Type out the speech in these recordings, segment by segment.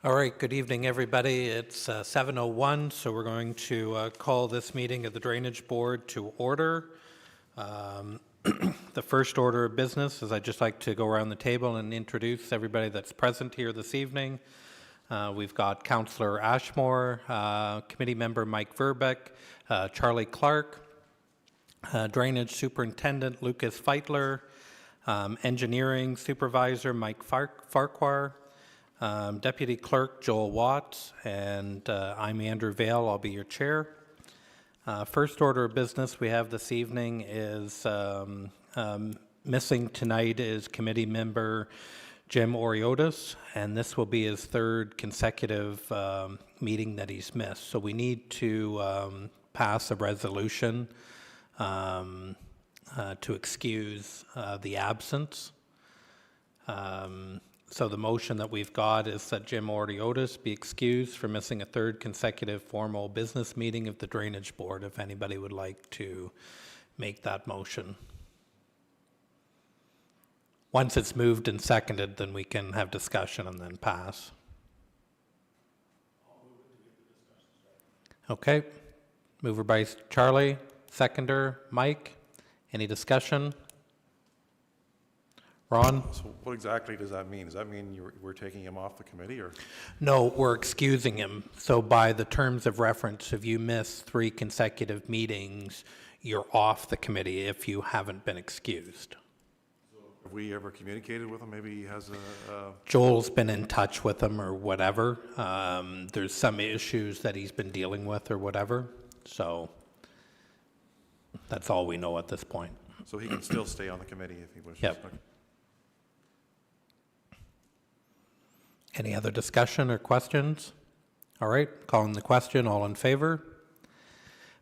All right, good evening, everybody. It's 7:01, so we're going to call this meeting of the Drainage Board to order. The first order of business is I'd just like to go around the table and introduce everybody that's present here this evening. We've got Councillor Ashmore, Committee Member Mike Verbeck, Charlie Clark, Drainage Superintendent Lucas Feitler, Engineering Supervisor Mike Farquhar, Deputy Clerk Joel Watts, and I'm Andrew Vale. I'll be your chair. First order of business we have this evening is missing tonight is committee member Jim Oriotis, and this will be his third consecutive meeting that he's missed. So we need to pass a resolution to excuse the absence. So the motion that we've got is that Jim Oriotis be excused for missing a third consecutive formal business meeting of the Drainage Board, if anybody would like to make that motion. Once it's moved and seconded, then we can have discussion and then pass. Okay. Mover by Charlie, seconder Mike. Any discussion? Ron? So what exactly does that mean? Does that mean we're taking him off the committee, or? No, we're excusing him. So by the terms of reference, if you miss 3 consecutive meetings, you're off the committee if you haven't been excused. So have we ever communicated with him? Maybe he has a... Joel's been in touch with him or whatever. There's some issues that he's been dealing with or whatever. So that's all we know at this point. So he can still stay on the committee if he wishes? Yep. Okay. Any other discussion or questions? All right, calling the question, all in favor?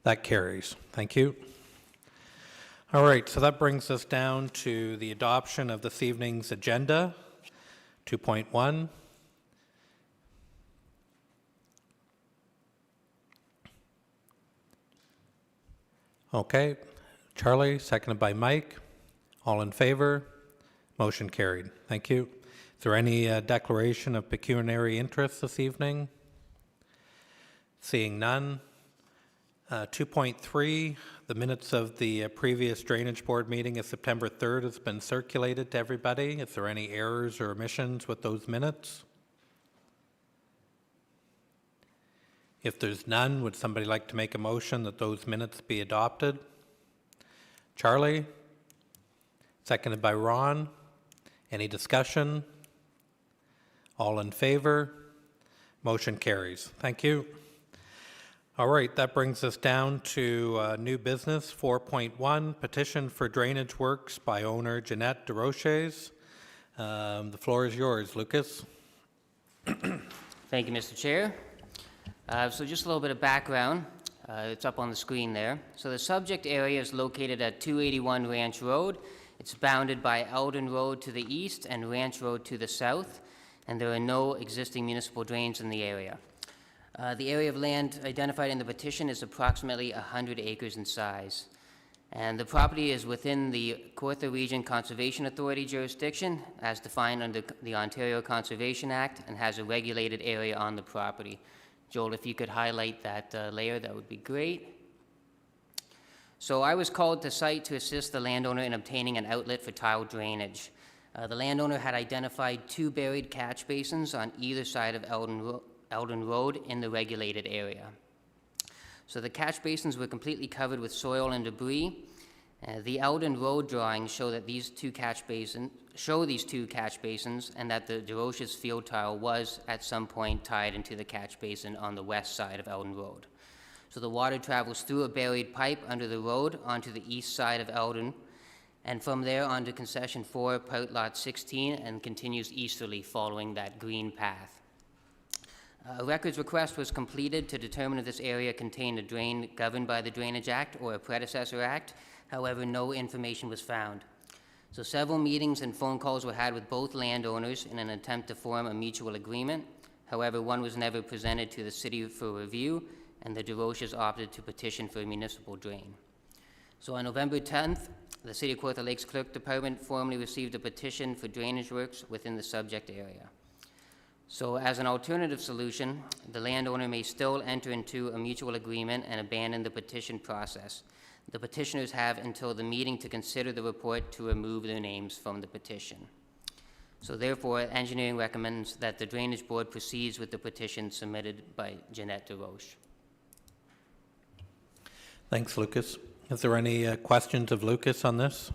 That carries. Thank you. All right, so that brings us down to the adoption of this evening's agenda, 2.1. Okay, Charlie, seconded by Mike. All in favor? Motion carried. Thank you. Is there any declaration of pecuniary interest this evening? Seeing none. 2.3, the minutes of the previous Drainage Board meeting of September 3rd has been circulated to everybody. Is there any errors or omissions with those minutes? If there's none, would somebody like to make a motion that those minutes be adopted? Charlie? Seconded by Ron. Any discussion? All in favor? Motion carries. Thank you. All right, that brings us down to new business 4.1, petition for drainage works by owner Jeanette DeRoches. The floor is yours, Lucas. Thank you, Mr. Chair. So just a little bit of background. It's up on the screen there. So the subject area is located at 281 Ranch Road. It's bounded by Eldon Road to the east and Ranch Road to the south, and there are no existing municipal drains in the area. The area of land identified in the petition is approximately 100 acres in size. And the property is within the Kawartha Region Conservation Authority jurisdiction as defined under the Ontario Conservation Act and has a regulated area on the property. Joel, if you could highlight that layer, that would be great. So I was called to site to assist the landowner in obtaining an outlet for tile drainage. The landowner had identified 2 buried catch basins on either side of Eldon Road in the regulated area. So the catch basins were completely covered with soil and debris. The Eldon Road drawings show that these two catch basins and that the DeRoches field tile was at some point tied into the catch basin on the west side of Eldon Road. So the water travels through a buried pipe under the road onto the east side of Eldon, and from there onto Concession 4, Part Lot 16, and continues easterly following that green path. A records request was completed to determine if this area contained a drain governed by the Drainage Act or a predecessor act. However, no information was found. So several meetings and phone calls were had with both landowners in an attempt to form a mutual agreement. However, one was never presented to the city for review, and the DeRoches opted to petition for a municipal drain. So on November 10th, the City of Kawartha Lakes Clerk Department formally received a petition for drainage works within the subject area. So as an alternative solution, the landowner may still enter into a mutual agreement and abandon the petition process. The petitioners have until the meeting to consider the report to remove their names from the petition. So therefore, engineering recommends that the Drainage Board proceeds with the petition submitted by Jeanette DeRoche. Thanks, Lucas. Is there any questions of Lucas on this?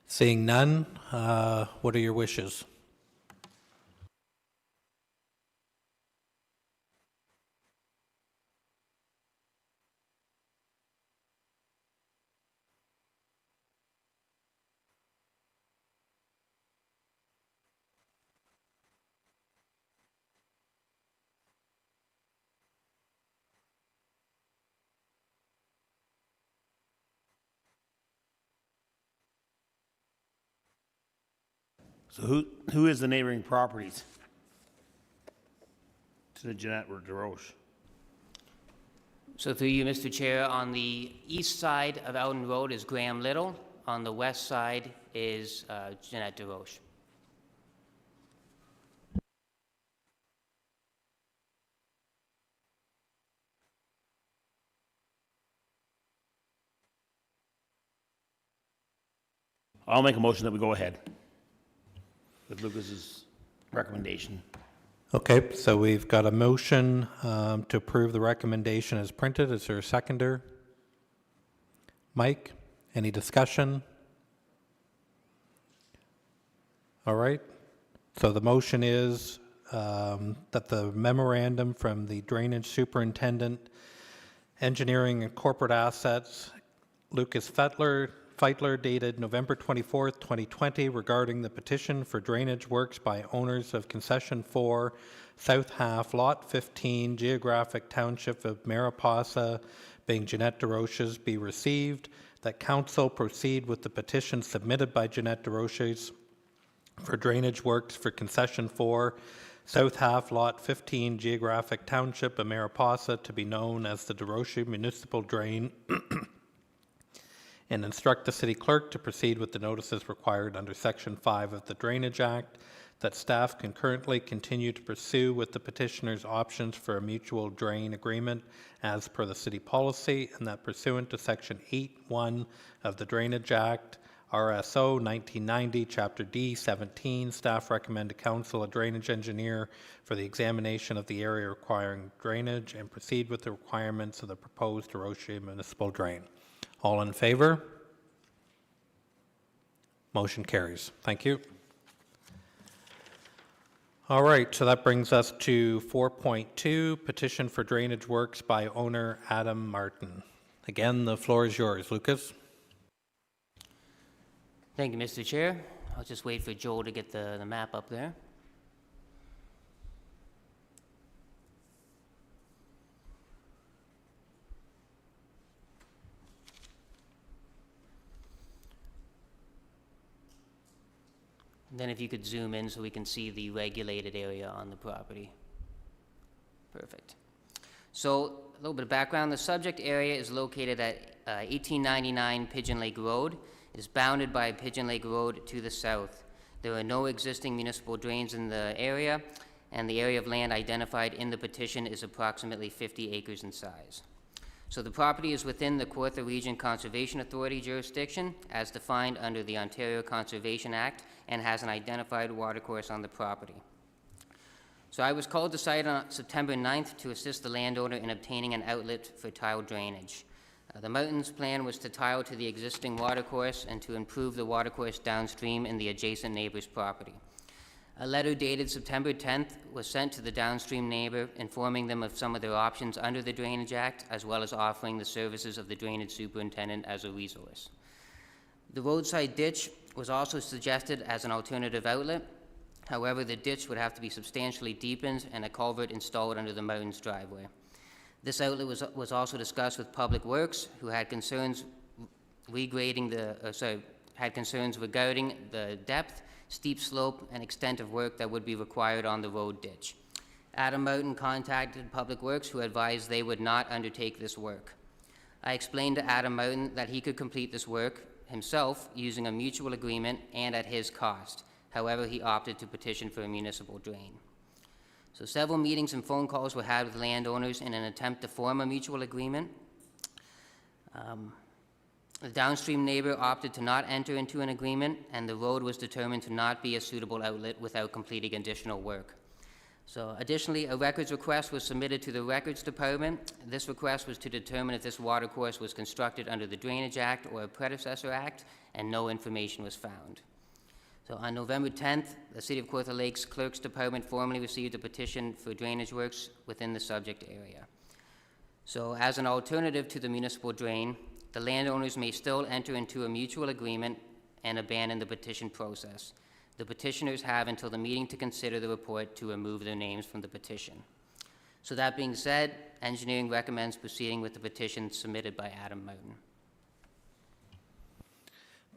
Seeing none, what are your wishes? So who is the neighboring properties to the Jeanette or DeRoche? So through you, Mr. Chair, on the east side of Elton Road is Graham Little. On the west side is Jeanette DeRoche. I'll make a motion that we go ahead with Lucas's recommendation. Okay, so we've got a motion to approve the recommendation as printed. Is there a seconder? Mike, any discussion? All right, so the motion is that the memorandum from the Drainage Superintendent, Engineering and Corporate Assets, Lucas Feitler, dated November 24th, 2020, regarding the petition for drainage works by owners of Concession 4, South Half, Lot 15, Geographic Township of Mariposa, being Jeanette DeRoche's, be received, that Council proceed with the petition submitted by Jeanette DeRoche's for drainage works for Concession 4, South Half, Lot 15, Geographic Township of Mariposa, to be known as the DeRoche Municipal Drain, and instruct the city clerk to proceed with the notices required under Section 5 of the Drainage Act, that staff concurrently continue to pursue with the petitioner's options for a mutual drain agreement as per the city policy, and that pursuant to Section 8.1 of the Drainage Act, RSO 1990, Chapter D 17, staff recommend to council a drainage engineer for the examination of the area requiring drainage and proceed with the requirements of the proposed DeRoche municipal drain. All in favor? Motion carries. Thank you. All right, so that brings us to 4.2, petition for drainage works by owner Adam Martin. Again, the floor is yours, Lucas. Thank you, Mr. Chair. I'll just wait for Joel to get the map up there. Then if you could zoom in so we can see the regulated area on the property. Perfect. So a little bit of background. The subject area is located at 1899 Pigeon Lake Road. It is bounded by Pigeon Lake Road to the south. There are no existing municipal drains in the area, and the area of land identified in the petition is approximately 50 acres in size. So the property is within the Kawartha Region Conservation Authority jurisdiction as defined under the Ontario Conservation Act and has an identified watercourse on the property. So I was called to site on September 9th to assist the landowner in obtaining an outlet for tile drainage. The mountains plan was to tile to the existing watercourse and to improve the watercourse downstream in the adjacent neighbor's property. A letter dated September 10th was sent to the downstream neighbor informing them of some of their options under the Drainage Act, as well as offering the services of the drainage superintendent as a resource. The roadside ditch was also suggested as an alternative outlet. However, the ditch would have to be substantially deepened and a culvert installed under the mountain's driveway. This outlet was also discussed with Public Works, who had concerns regarding the depth, steep slope, and extent of work that would be required on the road ditch. Adam Mountain contacted Public Works, who advised they would not undertake this work. I explained to Adam Mountain that he could complete this work himself using a mutual agreement and at his cost. However, he opted to petition for a municipal drain. So several meetings and phone calls were had with landowners in an attempt to form a mutual agreement. The downstream neighbor opted to not enter into an agreement, and the road was determined to not be a suitable outlet without completing additional work. So additionally, a records request was submitted to the Records Department. This request was to determine if this watercourse was constructed under the Drainage Act or a predecessor act, and no information was found. So on November 10th, the City of Kawartha Lakes Clerk's Department formally received a petition for drainage works within the subject area. So as an alternative to the municipal drain, the landowners may still enter into a mutual agreement and abandon the petition process. The petitioners have until the meeting to consider the report to remove their names from the petition. So that being said, engineering recommends proceeding with the petition submitted by Adam Martin.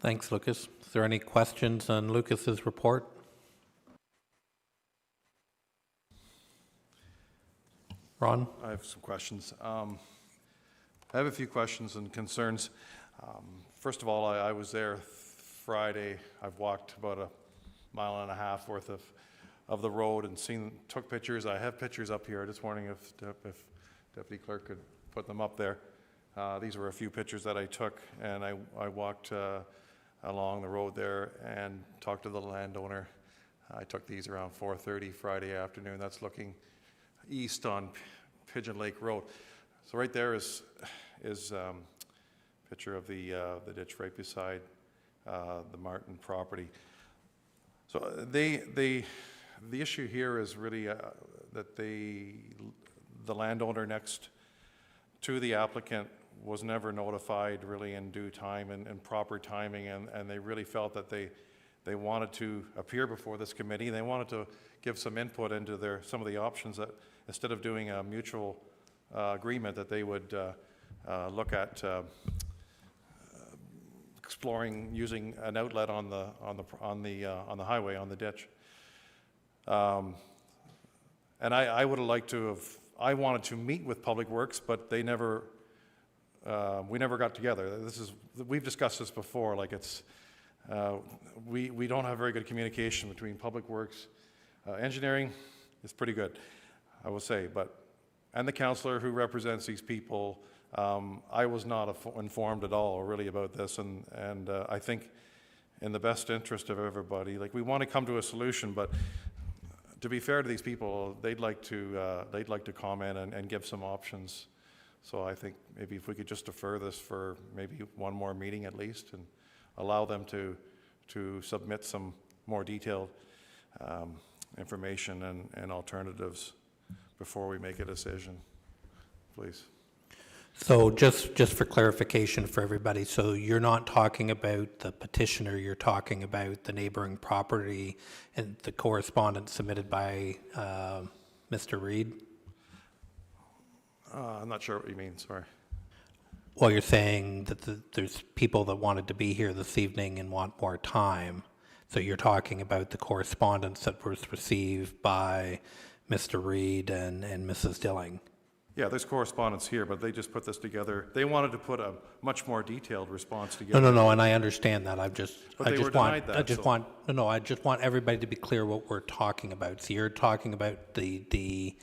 Thanks, Lucas. Is there any questions on Lucas's report? Ron? I have some questions. I have a few questions and concerns. First of all, I was there Friday. I've walked about a mile and a half worth of the road and took pictures. I have pictures up here. Just wondering if Deputy Clerk could put them up there. These were a few pictures that I took, and I walked along the road there and talked to the landowner. I took these around 4:30 Friday afternoon. That's looking east on Pigeon Lake Road. So right there is a picture of the ditch right beside the Martin property. So the issue here is really that the landowner next to the applicant was never notified really in due time and proper timing, and they really felt that they wanted to appear before this committee. They wanted to give some input into some of the options that instead of doing a mutual agreement that they would look at exploring using an outlet on the highway, on the ditch. And I would have liked to have. I wanted to meet with Public Works, but they never. We never got together. We've discussed this before. Like we don't have very good communication between Public Works, engineering is pretty good, I will say, and the councillor who represents these people. I was not informed at all really about this, and I think in the best interest of everybody, like we want to come to a solution, but to be fair to these people, they'd like to comment and give some options. So I think maybe if we could just defer this for maybe one more meeting at least, and allow them to submit some more detailed information and alternatives before we make a decision, please. So just for clarification for everybody, so you're not talking about the petitioner, you're talking about the neighboring property and the correspondence submitted by Mr. Reed? I'm not sure what you mean, sorry. Well, you're saying that there's people that wanted to be here this evening and want more time. So you're talking about the correspondence that was received by Mr. Reed and Mrs. Dilling. Yeah, there's correspondence here, but they just put this together. They wanted to put a much more detailed response together. No, and I understand that. I just want everybody to be clear what we're talking about. So you're talking about the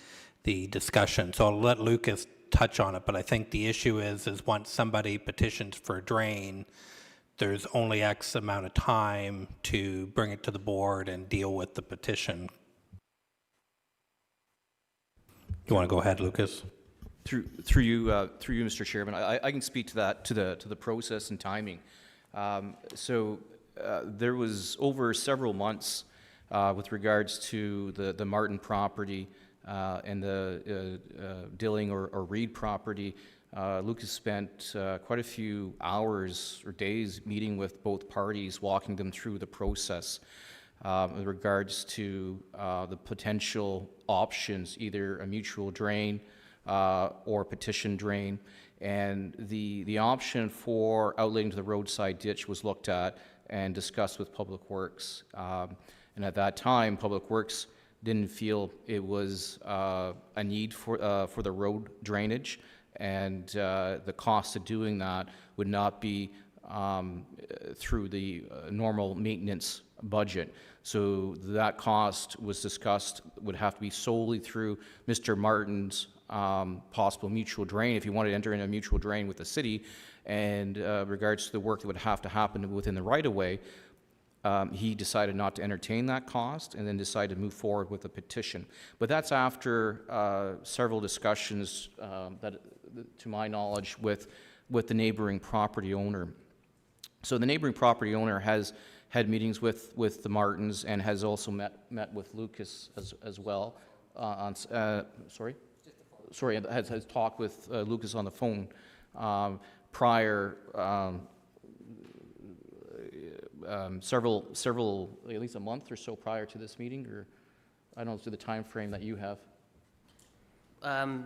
discussion. So I'll let Lucas touch on it, but I think the issue is once somebody petitions for a drain, there's only X amount of time to bring it to the board and deal with the petition. You want to go ahead, Lucas? Through you, Mr. Chairman, I can speak to that, to the process and timing. There was over several months with regards to the Martin property and the Dilling or Reed property. Lucas spent quite a few hours or days meeting with both parties, walking them through the process with regards to the potential options, either a mutual drain or petition drain. And the option for outletting to the roadside ditch was looked at and discussed with Public Works. And at that time, Public Works didn't feel it was a need for the road drainage, and the cost of doing that would not be through the normal maintenance budget. So that cost was discussed, would have to be solely through Mr. Martin's possible mutual drain, if you wanted to enter in a mutual drain with the city, and regards to the work that would have to happen within the right-of-way, he decided not to entertain that cost and then decided to move forward with a petition. But that's after several discussions that, to my knowledge, with the neighboring property owner. So the neighboring property owner has had meetings with the Martins and has also met with Lucas as well. Has talked with Lucas on the phone prior, several, at least a month or so prior to this meeting, or I don't know, to the time frame that you have.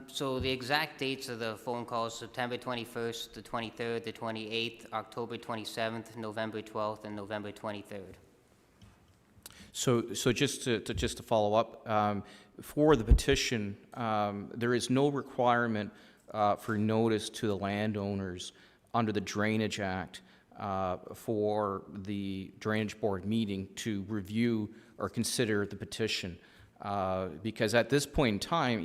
So the exact dates of the phone calls: September 21st, the 23rd, the 28th, October 27th, November 12th, and November 23rd. So just to follow up, for the petition, there is no requirement for notice to the landowners under the Drainage Act for the Drainage Board meeting to review or consider the petition. Because at this point in time,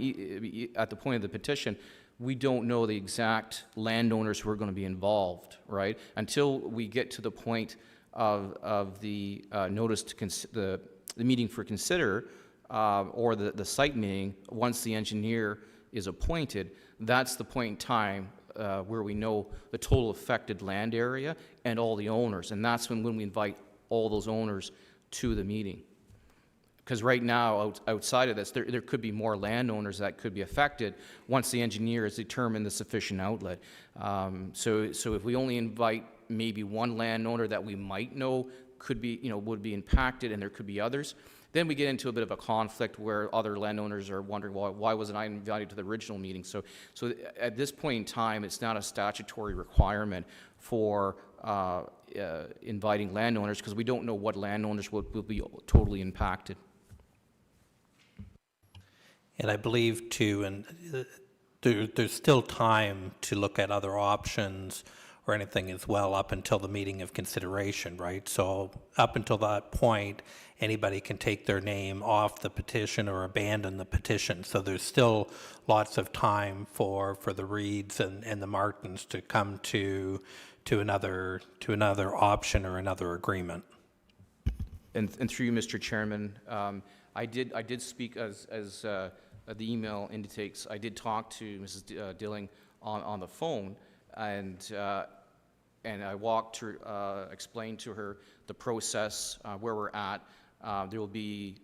at the point of the petition, we don't know the exact landowners who are going to be involved, right? Until we get to the point of the notice to the meeting for consider, or the site meeting, once the engineer is appointed, that's the point in time where we know the total affected land area and all the owners. And that's when we invite all those owners to the meeting. Because right now, outside of this, there could be more landowners that could be affected once the engineer has determined the sufficient outlet. So if we only invite maybe one landowner that we might know could be, would be impacted, and there could be others, then we get into a bit of a conflict where other landowners are wondering, well, why wasn't I invited to the original meeting? So at this point in time, it's not a statutory requirement for inviting landowners, because we don't know what landowners will be totally impacted. And I believe too, and there's still time to look at other options or anything as well up until the meeting of consideration, right? So up until that point, anybody can take their name off the petition or abandon the petition. So there's still lots of time for the Reeds and the Martins to come to another option or another agreement. And through you, Mr. Chairman, I did speak as the email indicates. I did talk to Mrs. Dilling on the phone, and I walked her, explained to her the process, where we're at. There will be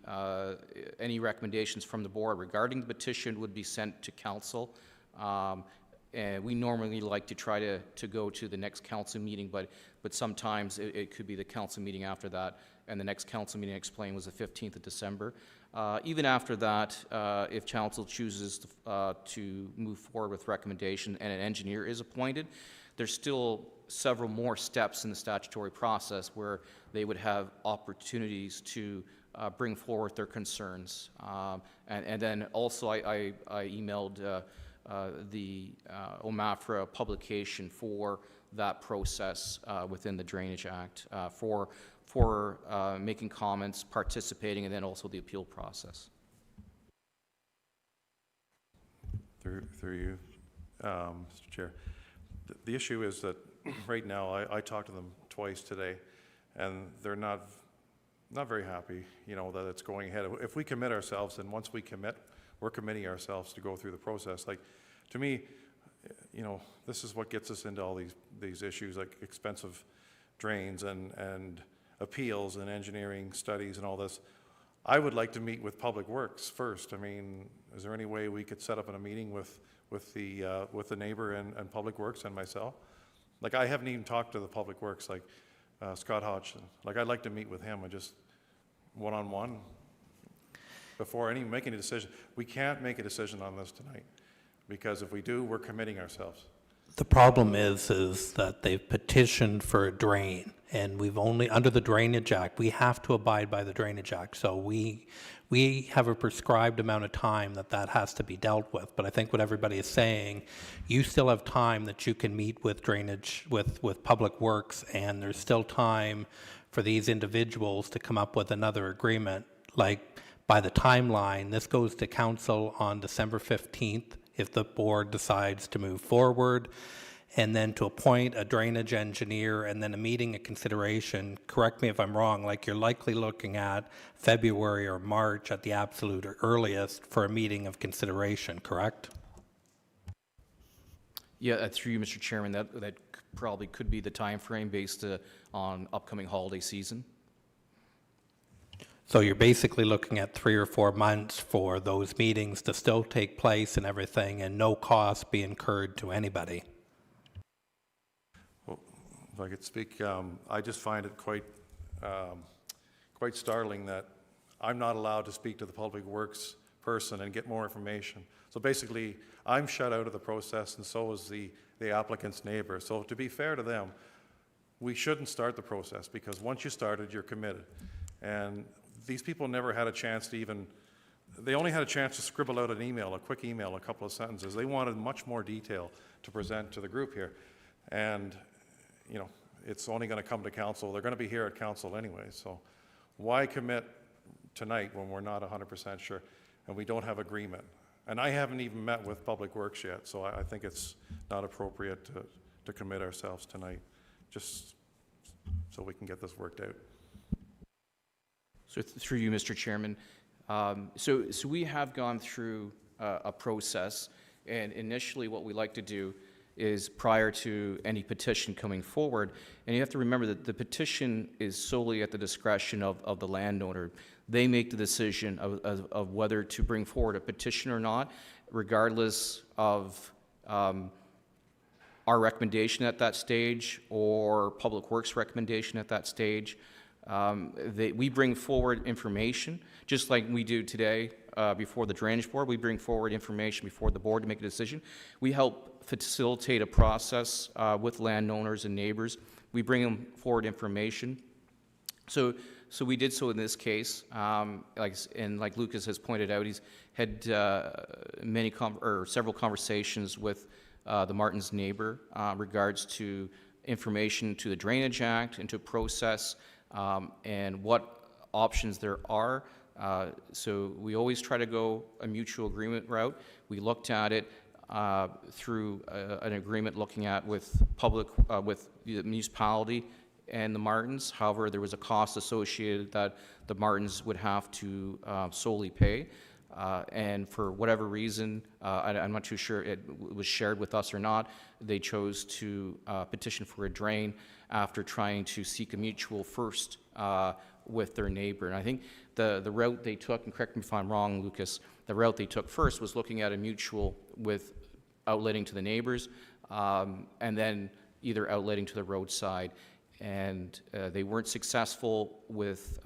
any recommendations from the board regarding the petition would be sent to council. And we normally like to try to go to the next council meeting, but sometimes it could be the council meeting after that, and the next council meeting, I explained, was the 15th of December. Even after that, if council chooses to move forward with recommendation and an engineer is appointed, there's still several more steps in the statutory process where they would have opportunities to bring forward their concerns. And then also I emailed the OMAFRA publication for that process within the Drainage Act for making comments, participating, and then also the appeal process. Through you, Mr. Chair. The issue is that right now, I talked to them twice today, and they're not very happy, that it's going ahead. If we commit ourselves, and once we commit, we're committing ourselves to go through the process. Like, to me, this is what gets us into all these issues, like expensive drains and appeals and engineering studies and all this. I would like to meet with Public Works first. I mean, is there any way we could set up a meeting with the neighbor and Public Works and myself? Like, I haven't even talked to the Public Works, like Scott Hodgson. Like, I'd like to meet with him and just one-on-one before making a decision. We can't make a decision on this tonight, because if we do, we're committing ourselves. The problem is that they've petitioned for a drain, and we've only, under the Drainage Act, we have to abide by the Drainage Act. So we we have a prescribed amount of time that has to be dealt with. But I think what everybody is saying, you still have time that you can meet with drainage, with Public Works, and there's still time for these individuals to come up with another agreement. Like, by the timeline, this goes to council on December 15th if the board decides to move forward, and then to appoint a drainage engineer, and then a meeting of consideration. Correct me if I'm wrong, like you're likely looking at February or March at the absolute earliest for a meeting of consideration, correct? Yeah, through you, Mr. Chairman, that probably could be the time frame based on upcoming holiday season. So you're basically looking at 3 or 4 months for those meetings to still take place and everything, and no cost be incurred to anybody. Well, if I could speak, I just find it quite startling that I'm not allowed to speak to the Public Works person and get more information. So basically, I'm shut out of the process, and so is the applicant's neighbor. So to be fair to them, we shouldn't start the process, because once you started, you're committed. And these people never had a chance to even, they only had a chance to scribble out an email, a quick email, a couple of sentences. They wanted much more detail to present to the group here. And, you know, it's only going to come to council. They're going to be here at council anyway. So why commit tonight when we're not 100% sure and we don't have agreement? And I haven't even met with Public Works yet, so I think it's not appropriate to commit ourselves tonight, just so we can get this worked out. So through you, Mr. Chairman, so we have gone through a process, and initially what we like to do is, prior to any petition coming forward, and you have to remember that the petition is solely at the discretion of the landowner. They make the decision of whether to bring forward a petition or not, regardless of our recommendation at that stage or Public Works recommendation at that stage. We bring forward information, just like we do today before the Drainage Board. We bring forward information before the board to make a decision. We help facilitate a process with landowners and neighbors. We bring them forward information. So we did so in this case, like Lucas has pointed out, he's had several conversations with the Martins neighbor regards to information to the Drainage Act and to process and what options there are. So we always try to go a mutual agreement route. We looked at it through an agreement looking at with the municipality and the Martins. However, there was a cost associated that the Martins would have to solely pay. And for whatever reason, I'm not too sure it was shared with us or not, they chose to petition for a drain after trying to seek a mutual first with their neighbor. And I think the route they took, and correct me if I'm wrong, Lucas, the route they took first was looking at a mutual with outletting to the neighbors, and then either outletting to the roadside. And they weren't successful with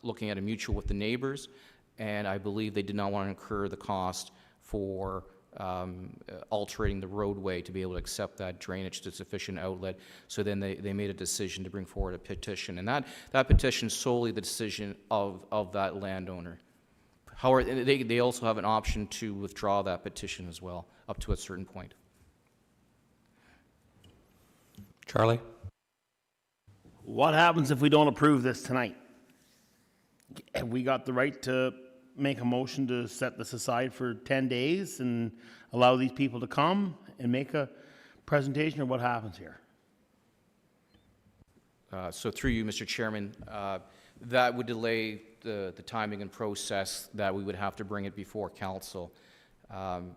looking at a mutual with the neighbors, and I believe they did not want to incur the cost for altering the roadway to be able to accept that drainage to sufficient outlet. So then they made a decision to bring forward a petition, and that petition is solely the decision of that landowner. However, they also have an option to withdraw that petition as well, up to a certain point. Charlie? What happens if we don't approve this tonight? Have we got the right to make a motion to set this aside for 10 days and allow these people to come and make a presentation, or what happens here? So through you, Mr. Chairman, that would delay the timing and process that we would have to bring it before council. And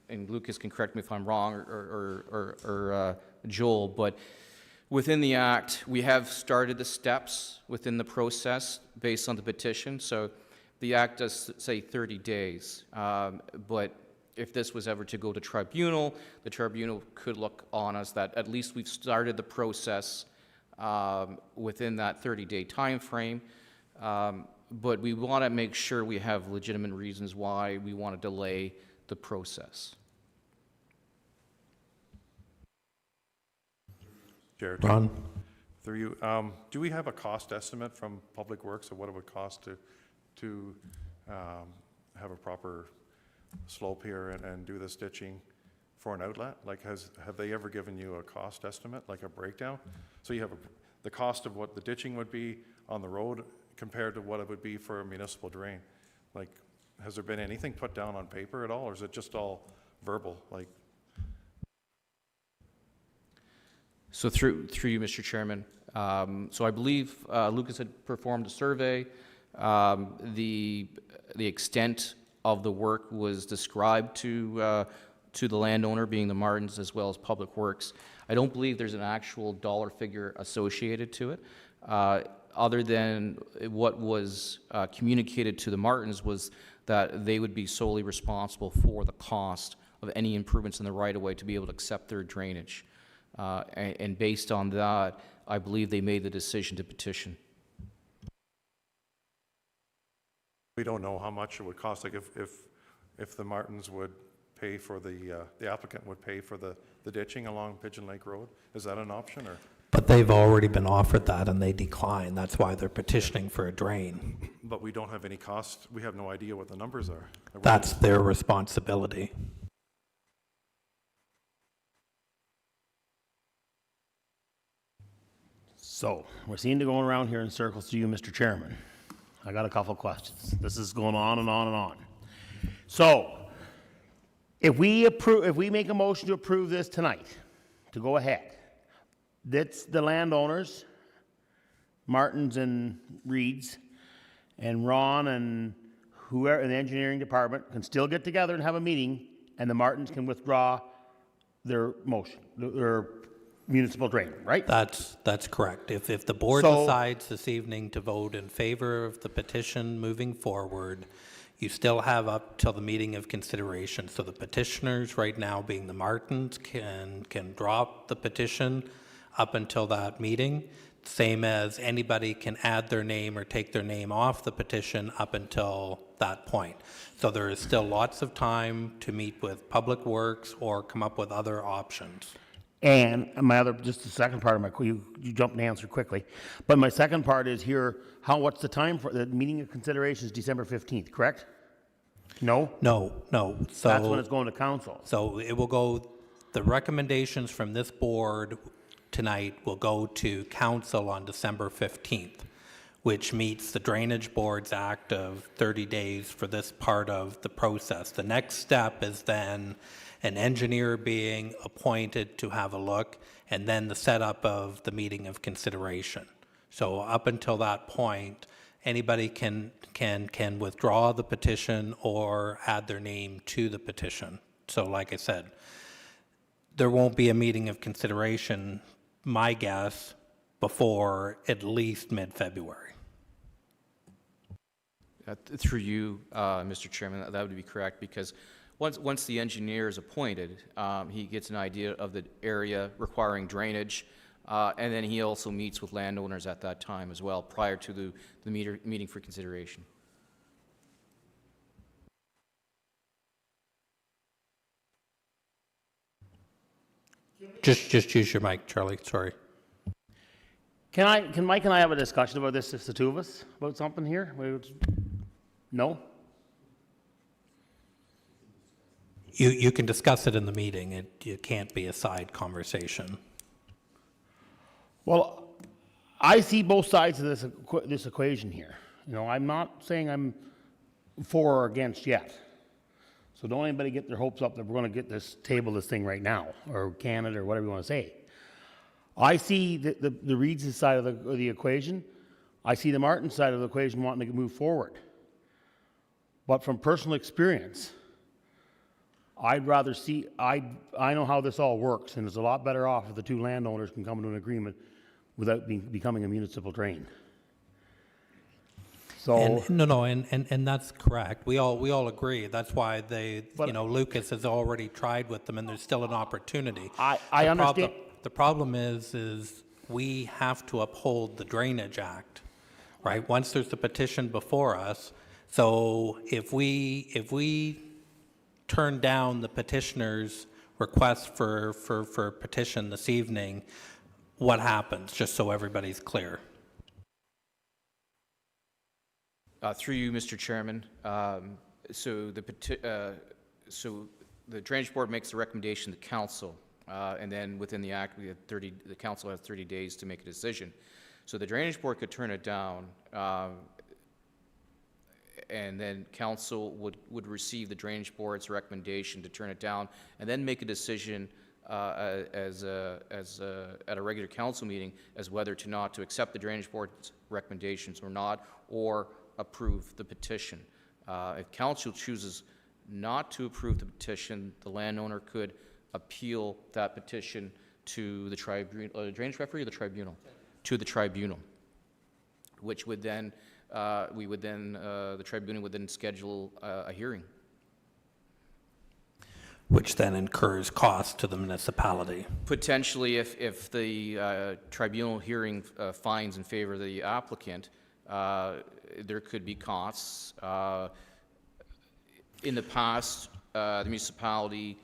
Lucas can correct me if I'm wrong, or Joel, but within the Act, we have started the steps within the process based on the petition. So the Act does say 30 days, but if this was ever to go to tribunal, the tribunal could look on us that at least we've started the process within that 30-day time frame. But we want to make sure we have legitimate reasons why we want to delay the process. Chair, Ron? through you, do we have a cost estimate from Public Works of what it would cost to to have a proper slope here and do this ditching for an outlet? Like, have they ever given you a cost estimate, like a breakdown? So you have the cost of what the ditching would be on the road compared to what it would be for a municipal drain. Like, has there been anything put down on paper at all, or is it just all verbal? Like, So through you, Mr. Chairman, so I believe Lucas had performed a survey. The extent of the work was described to the landowner, being the Martins, as well as Public Works. I don't believe there's an actual dollar figure associated to it, other than what was communicated to the Martins was that they would be solely responsible for the cost of any improvements in the right-of-way to be able to accept their drainage. And based on that, I believe they made the decision to petition. we don't know how much it would cost. Like, if the Martins would pay for the applicant would pay for the ditching along Pigeon Lake Road, is that an option, or? But they've already been offered that and they declined. That's why they're petitioning for a drain. But we don't have any cost, we have no idea what the numbers are. That's their responsibility. So, we're seeing to going around here in circles to you, Mr. Chairman. I got a couple questions. This is going on and on and on. So, if we make a motion to approve this tonight, to go ahead, that's the landowners, Martins and Reeds, and Ron and whoever in the engineering department can still get together and have a meeting, and the Martins can withdraw their motion, their municipal drain, right? That's correct. If the board So- decides this evening to vote in favor of the petition moving forward, you still have up till the meeting of consideration. So the petitioners, right now being the Martins, can drop the petition up until that meeting, same as anybody can add their name or take their name off the petition up until that point. So there is still lots of time to meet with Public Works or come up with other options. And my other, just the second part of my, you jumped and answered quickly, but my second part is here, what's the time for, the meeting of consideration is December 15th, correct? No? No. So That's when it's going to council. So it will go, the recommendations from this board tonight will go to council on December 15th, which meets the Drainage Board's Act of 30 days for this part of the process. The next step is then an engineer being appointed to have a look, and then the setup of the meeting of consideration. So up until that point, anybody can withdraw the petition or add their name to the petition. So like I said, there won't be a meeting of consideration, my guess, before at least mid-February. Through you, Mr. Chairman, that would be correct, because once the engineer is appointed, he gets an idea of the area requiring drainage, and then he also meets with landowners at that time as well, prior to the meeting for consideration. Just use your mic, Charlie, sorry. Can Mike and I have a discussion about this, just the two of us, about something here? No? You can discuss it in the meeting. It can't be a side conversation. Well, I see both sides of this equation here. You know, I'm not saying I'm for or against yet. So don't anybody get their hopes up that we're going to table this thing right now, or can it, or whatever you want to say. I see the Reeds' side of the equation. I see the Martin side of the equation wanting to move forward. But from personal experience, I'd rather see, I know how this all works, and it's a lot better off if the two landowners can come to an agreement without becoming a municipal drain. So, And that's correct. We all agree. That's why Lucas has already tried with them, and there's still an opportunity. I understand. The problem is we have to uphold the Drainage Act, right? Once there's a petition before us, so if we turn down the petitioner's request for petition this evening, what happens? Just so everybody's clear. Through you, Mr. Chairman, so so the Drainage Board makes the recommendation to council, and then within the act, the council has 30 days to make a decision. So the Drainage Board could turn it down, and then council would receive the Drainage Board's recommendation to turn it down, and then make a decision at a regular council meeting as whether to not to accept the Drainage Board's recommendations or not, or approve the petition. If council chooses not to approve the petition, the landowner could appeal that petition to the tribunal, drainage referee or the tribunal? To the tribunal, which would then, the tribunal would then schedule a hearing. Which then incurs costs to the municipality. Potentially, if the tribunal hearing finds in favor of the applicant, there could be costs. In the past, the municipality,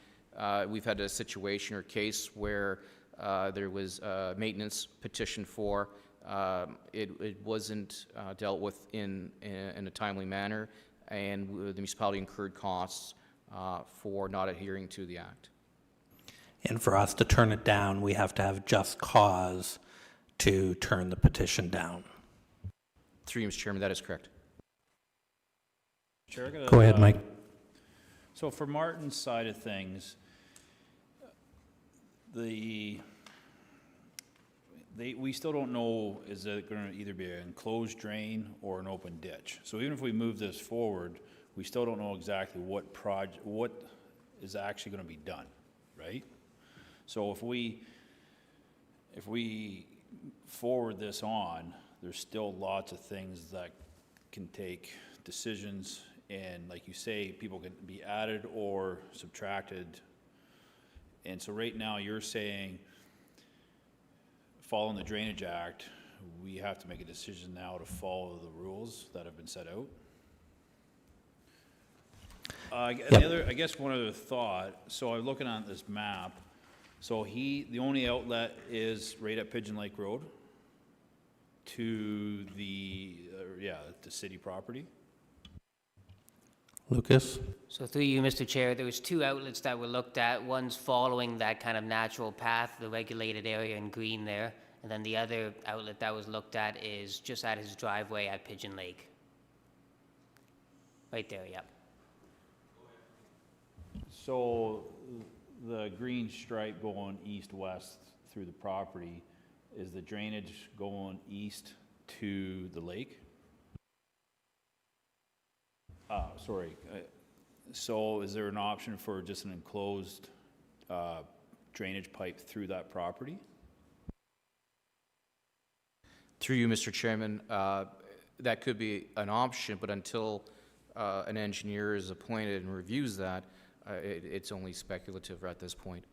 we've had a situation or case where there was a maintenance petition for. It wasn't dealt with in a timely manner, and the municipality incurred costs for not adhering to the act. And for us to turn it down, we have to have just cause to turn the petition down. Through you, Mr. Chairman, that is correct. Chair, Go ahead, Mike. So for Martin's side of things, we still don't know, is it going to either be an enclosed drain or an open ditch? So even if we move this forward, we still don't know exactly what is actually going to be done, right? So if we forward this on, there's still lots of things that can take decisions, and like you say, people can be added or subtracted. And so right now you're saying, following the Drainage Act, we have to make a decision now to follow the rules that have been set out. I guess one other thought, so I'm looking at this map, so the only outlet is right at Pigeon Lake Road to the city property? Lucas? So through you, Mr. Chair, there was two outlets that were looked at. One's following that kind of natural path, the regulated area in green there. And then the other outlet that was looked at is just at his driveway at Pigeon Lake. Right there, yep. So the green stripe going east-west through the property, is the drainage going east to the lake? So is there an option for just an enclosed drainage pipe through that property? Through you, Mr. Chairman, that could be an option, but until an engineer is appointed and reviews that, it's only speculative at this point,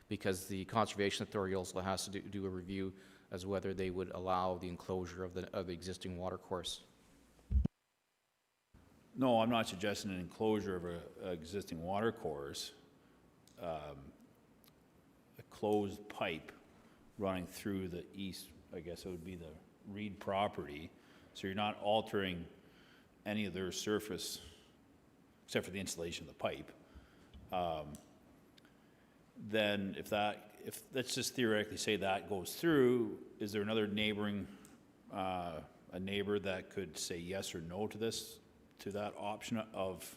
because the Conservation Authority also has to do a review as whether they would allow the enclosure of the existing watercourse. No, I'm not suggesting an enclosure of an existing watercourse. A closed pipe running through the east, I guess it would be the Reed property, so you're not altering any of their surface except for the installation of the pipe. Then if let's just theoretically say that goes through, is there another neighboring, a neighbor that could say yes or no to this, to that option of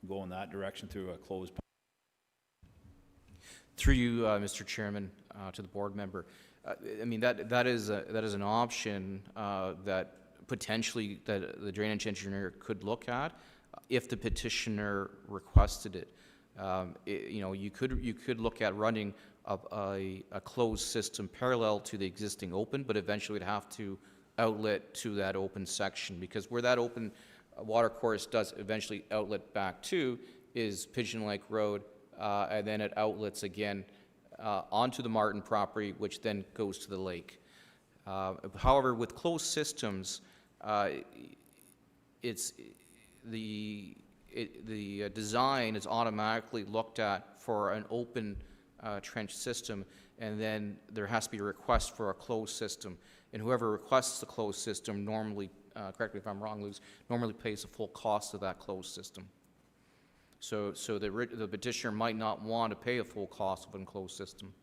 going that direction through a closed pipe? Through you, Mr. Chairman, to the board member, I mean that is an option that potentially that the drainage engineer could look at if the petitioner requested it. You could look at running a closed system parallel to the existing open, but eventually it'd have to outlet to that open section, because where that open watercourse does eventually outlet back to is Pigeon Lake Road, and then it outlets again onto the Martin property, which then goes to the lake. However, with closed systems, the design is automatically looked at for an open trench system, and then there has to be a request for a closed system. And whoever requests the closed system normally correct me if I'm wrong, Luke, normally pays the full cost of that closed system. So the petitioner might not want to pay a full cost of an enclosed system.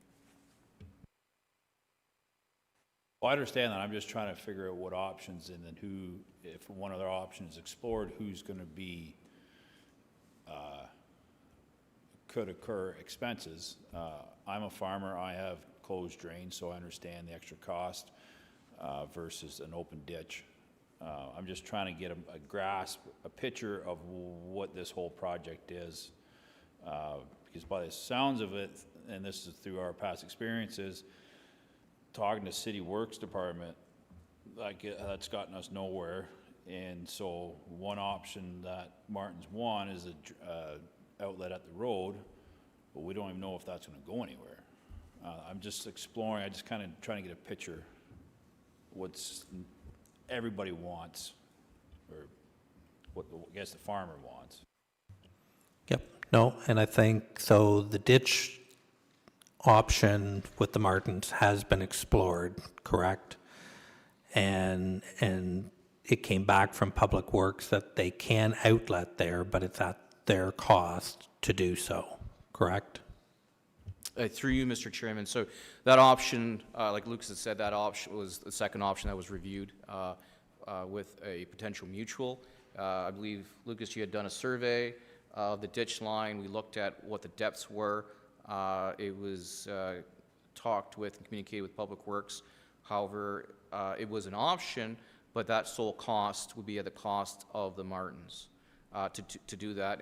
Well, I understand that. I'm just trying to figure out what options, and then who, if one other option is explored, who's going to be, could occur expenses. I'm a farmer. I have closed drains, so I understand the extra cost versus an open ditch. I'm just trying to get a grasp, a picture of what this whole project is. Because by the sounds of it, and this is through our past experiences, talking to City Works Department, that's gotten us nowhere. And so one option that Martin's won is a outlet at the road, but we don't even know if that's going to go anywhere. I'm just exploring, I just kind of trying to get a picture what's everybody wants, or what I guess the farmer wants. Yep, no, and I think, so the ditch option with the Martins has been explored, correct? And it came back from Public Works that they can outlet there, but it's at their cost to do so, correct? Through you, Mr. Chairman. So that option, like Lucas has said, that option was the second option that was reviewed with a potential mutual. I believe, Lucas, you had done a survey of the ditch line. We looked at what the depths were. It was talked with and communicated with Public Works. However, it was an option, but that sole cost would be at the cost of the Martins to do that.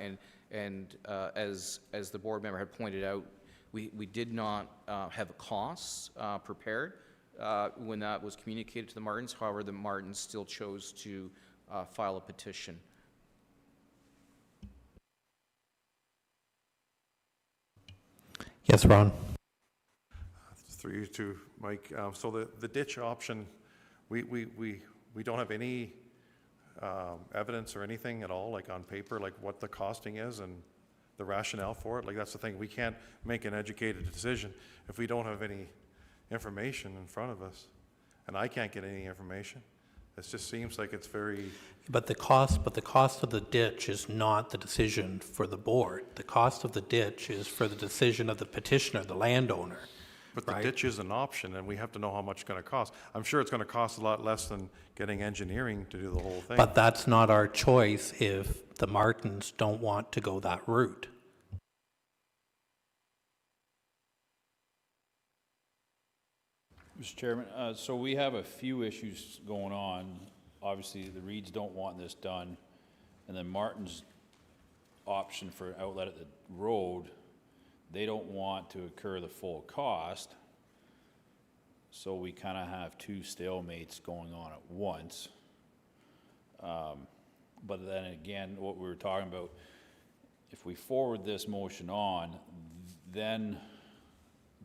And as the board member had pointed out, we did not have costs prepared when that was communicated to the Martins. However, the Martins still chose to file a petition. Yes, Ron? Through you too, Mike. So the ditch option, we don't have any evidence or anything at all, like on paper, like what the costing is and the rationale for it. Like, that's the thing. We can't make an educated decision if we don't have any information in front of us. And I can't get any information. It just seems like it's very... But the cost of the ditch is not the decision for the board. The cost of the ditch is for the decision of the petitioner, the landowner. But the right? ditch is an option, and we have to know how much it's going to cost. I'm sure it's going to cost a lot less than getting engineering to do the whole thing. But that's not our choice if the Martins don't want to go that route. Mr. Chairman, so we have a few issues going on. Obviously, the Reeds don't want this done, and then Martin's option for outlet at the road, they don't want to incur the full cost. So we kind of have two stalemates going on at once. But then again, what we were talking about, if we forward this motion on, then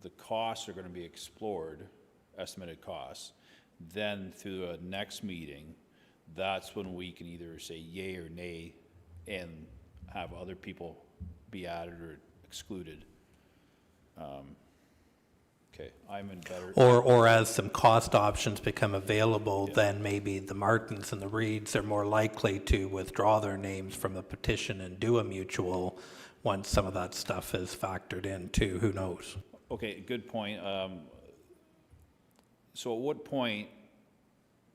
the costs are going to be explored, estimated costs. Then through the next meeting, that's when we can either say yay or nay and have other people be added or excluded. Okay, I'm in better... Or as some cost options become available, then maybe the Martins and the Reeds are more likely to withdraw their names from the petition and do a mutual once some of that stuff is factored in too. Who knows? Okay, good point. So at what point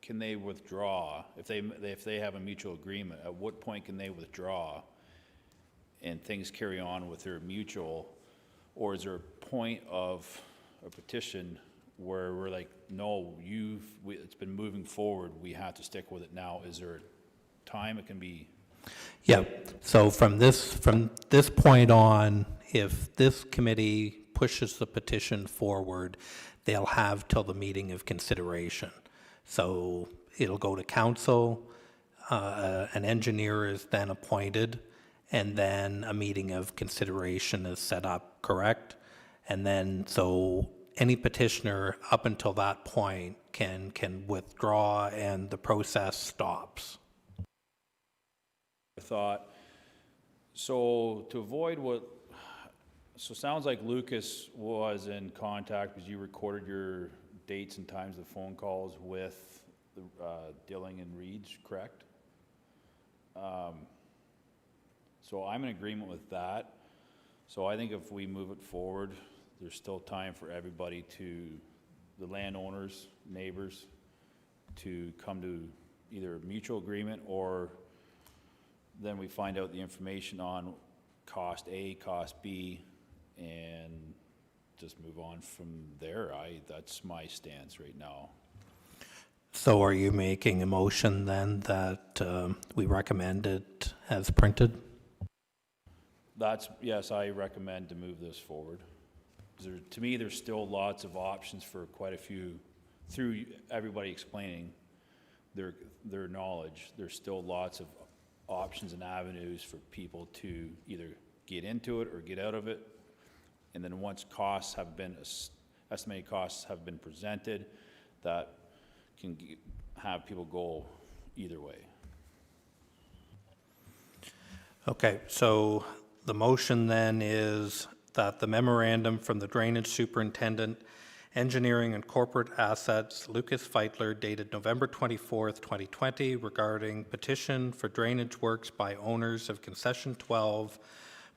can they withdraw? If they have a mutual agreement, at what point can they withdraw and things carry on with their mutual? Or is there a point of a petition where we're like, no, it's been moving forward, we have to stick with it now? Is there a time it can be? Yeah, so from this point on, if this committee pushes the petition forward, they'll have till the meeting of consideration. So it'll go to council, an engineer is then appointed, and then a meeting of consideration is set up, correct? And then, so any petitioner up until that point can withdraw and the process stops. I thought, so to avoid so it sounds like Lucas was in contact because you recorded your dates and times of phone calls with the Dilling and Reed's, correct? So I'm in agreement with that. So I think if we move it forward, there's still time for everybody the landowners, neighbors, to come to either a mutual agreement, or then we find out the information on cost A, cost B, and just move on from there. That's my stance right now. So are you making a motion then that we recommend it as printed? Yes, I recommend to move this forward. To me, there's still lots of options for quite a few, through everybody explaining their knowledge, there's still lots of options and avenues for people to either get into it or get out of it. And then once estimated costs have been presented, that can have people go either way. Okay, so the motion then is that the memorandum from the drainage superintendent, engineering and corporate assets, Lucas Feitler, dated November 24th, 2020, regarding petition for drainage works by owners of concession 12,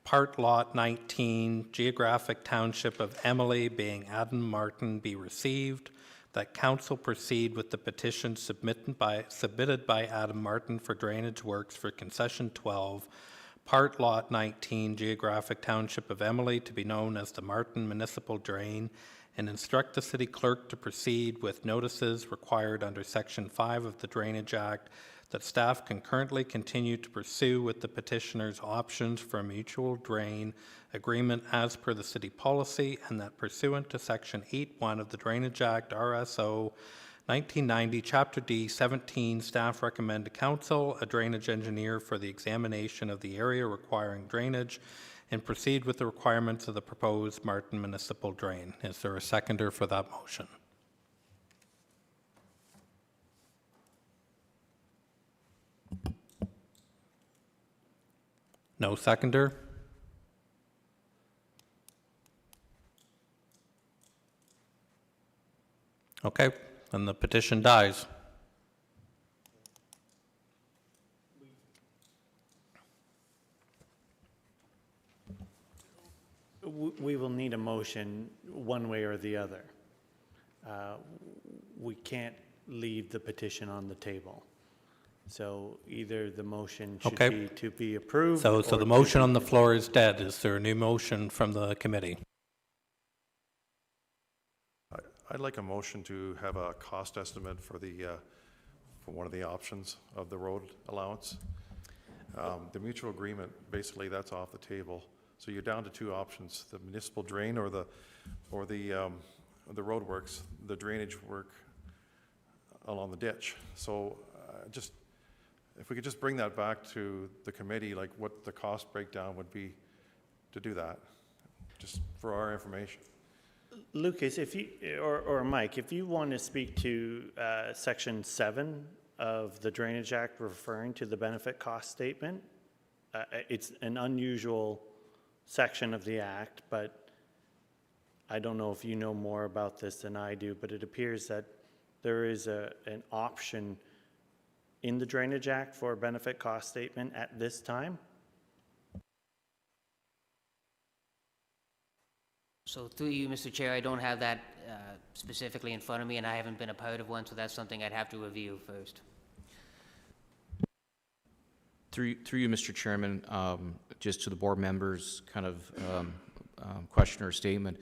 part lot 19, geographic township of Emily, being Adam Martin, be received, that council proceed with the petition submitted by Adam Martin for drainage works for concession 12, part lot 19, geographic township of Emily, to be known as the Martin Municipal Drain, and instruct the city clerk to proceed with notices required under Section 5 of the Drainage Act, that staff concurrently continue to pursue with the petitioner's options for a mutual drain agreement as per the city policy, and that pursuant to Section 8.1 of the Drainage Act, RSO 1990, Chapter D, 17, staff recommend to council a drainage engineer for the examination of the area requiring drainage and proceed with the requirements of the proposed Martin Municipal Drain. Is there a seconder for that motion? No seconder? Okay, then the petition dies. We will need a motion one way or the other. We can't leave the petition on the table. So either the motion should Okay. be to be approved. So or the to motion be on the denied. floor is dead. Is there a new motion from the committee? I'd like a motion to have a cost estimate for for one of the options of the road allowance. The mutual agreement, basically, that's off the table. So you're down to two options: the municipal drain or the road works, the drainage work along the ditch. So if we could just bring that back to the committee, like what the cost breakdown would be to do that, just for our information. Lucas, if you, or Mike, if you want to speak to Section 7 of the Drainage Act referring to the benefit cost statement, it's an unusual section of the Act, but I don't know if you know more about this than I do, but it appears that there is an option in the Drainage Act for a benefit cost statement at this time. So through you, Mr. Chair, I don't have that specifically in front of me, and I haven't been a part of one, so that's something I'd have to review first. Through you, Mr. Chairman, just to the board members' kind of question or statement,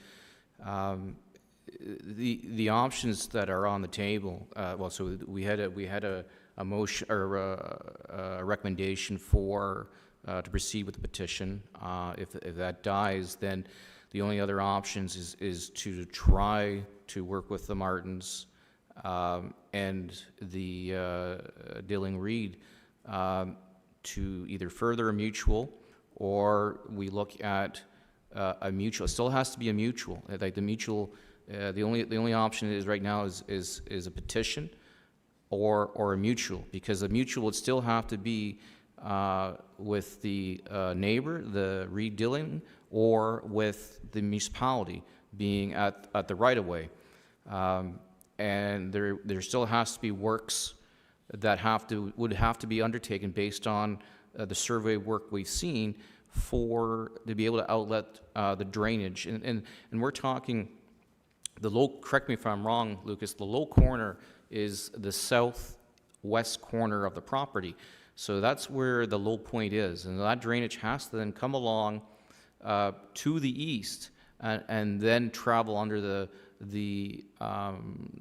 the options that are on the table. Well, so we had a motion or a recommendation for to proceed with the petition. If that dies, then the only other options is to try to work with the Martins and the Dilling Reed to either further a mutual, or we look at a mutual. It still has to be a mutual. Like the mutual, the only option is right now is a petition or a mutual, because a mutual would still have to be with the neighbor, the Reed Dilling, or with the municipality being at the right-of-way. and there still has to be works that would have to be undertaken based on the survey work we've seen to be able to outlet the drainage. And we're talking, correct me if I'm wrong, Lucas, the low corner is the southwest corner of the property. So that's where the low point is, and that drainage has to then come along to the east and then travel under the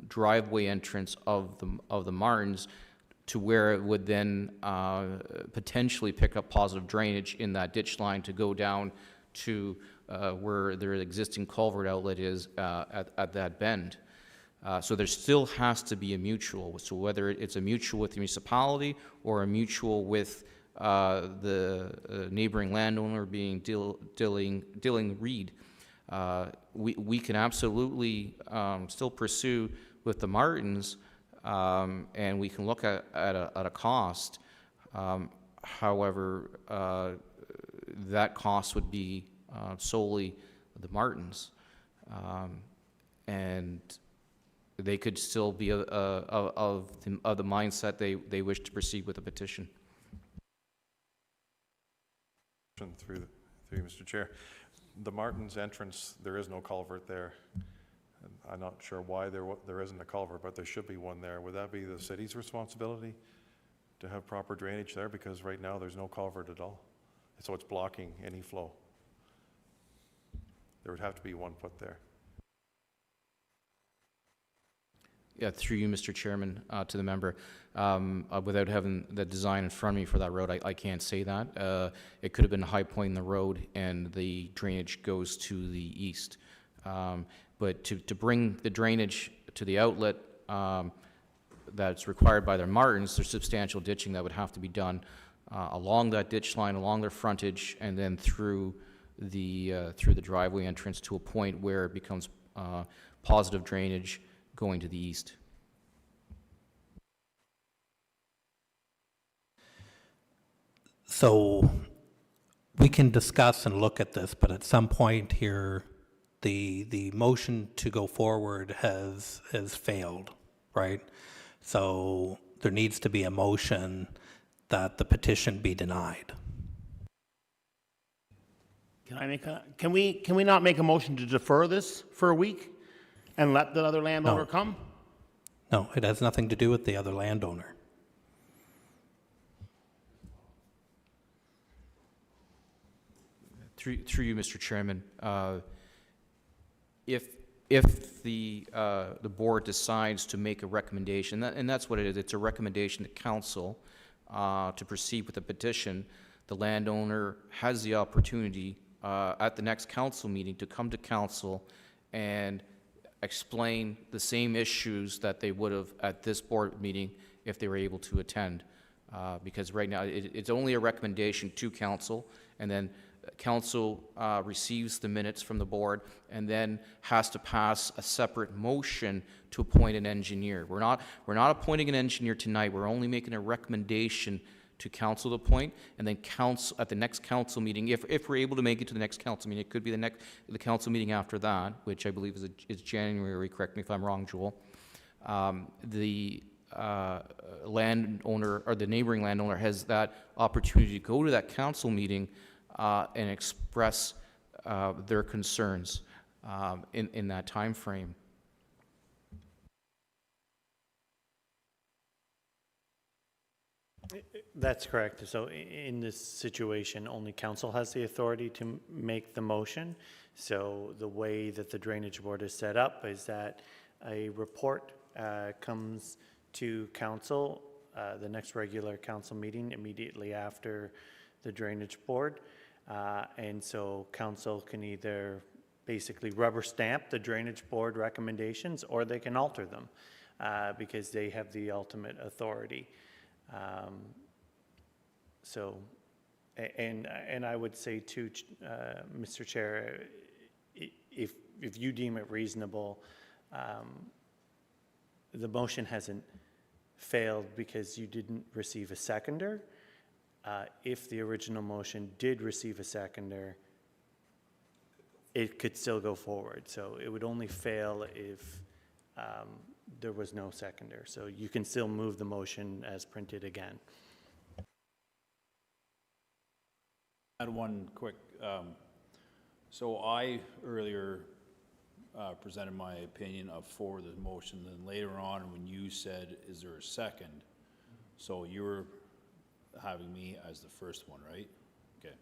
driveway entrance of the Martins to where it would then potentially pick up positive drainage in that ditch line to go down to where their existing culvert outlet is at that bend. So there still has to be a mutual. So whether it's a mutual with the municipality or a mutual with the neighboring landowner being Dilling Reed, we can absolutely still pursue with the Martins, and we can look at a cost. However, that cost would be solely the Martins, and they could still be of the mindset they wish to proceed with the petition. Through you, Mr. Chair. The Martins entrance, there is no culvert there. And I'm not sure why there isn't a culvert, but there should be one there. Would that be the city's responsibility to have proper drainage there? Because right now there's no culvert at all. So it's blocking any flow. There would have to be one put there. Yeah, through you, Mr. Chairman, to the member. Without having the design in front of me for that road, I can't say that. It could have been a high point in the road and the drainage goes to the east. But to bring the drainage to the outlet that's required by their Martins, there's substantial ditching that would have to be done along that ditch line, along their frontage, and then through the driveway entrance to a point where it becomes positive drainage going to the east. So we can discuss and look at this, but at some point here, the motion to go forward has failed, right? So there needs to be a motion that the petition be denied. Can we not make a motion to defer this for a week and let the other landowner come? No, it has nothing to do with the other landowner. Through you, Mr. Chairman, if the board decides to make a recommendation, and that's what it is, it's a recommendation to council to proceed with the petition, the landowner has the opportunity at the next council meeting to come to council and explain the same issues that they would have at this board meeting if they were able to attend. Because right now it's only a recommendation to council, and then council receives the minutes from the board and then has to pass a separate motion to appoint an engineer. We're not appointing an engineer tonight. We're only making a recommendation to council to appoint, and then council at the next council meeting, if we're able to make it to the next council meeting, it could be the council meeting after that, which I believe is January. Correct me if I'm wrong, Joel. The landowner or the neighboring landowner has that opportunity to go to that council meeting and express their concerns in that time frame. That's correct. So in this situation, only council has the authority to make the motion. So the way that the drainage board is set up is that a report comes to council, the next regular council meeting immediately after the drainage board. And so council can either basically rubber stamp the drainage board recommendations, or they can alter them because they have the ultimate authority. And I would say too, Mr. Chair, if you deem it reasonable, the motion hasn't failed because you didn't receive a seconder. If the original motion did receive a seconder, it could still go forward. So it would only fail if there was no seconder, so you can still move the motion as printed again. Add one quick, so I earlier presented my opinion of for the motion, then later on, when you said, is there a second? So you were having me as the first one, right? Okay.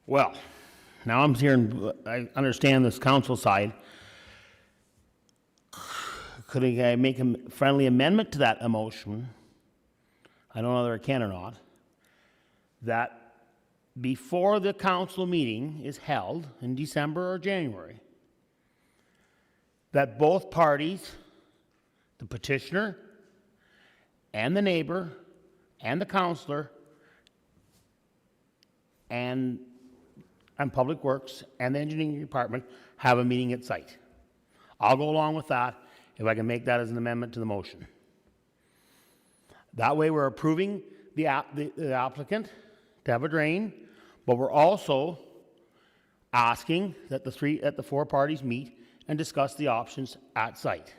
Well, now I'm hearing, I understand this council side. Could I make a friendly amendment to that motion? I don't know whether I can or not. That before the council meeting is held in December or January, that both parties, the petitioner and the neighbor and the counselor and Public Works and the engineering department have a meeting at site. I'll go along with that if I can make that as an amendment to the motion. That way we're approving the applicant to have a drain, but we're also asking that the four parties meet and discuss the options at site.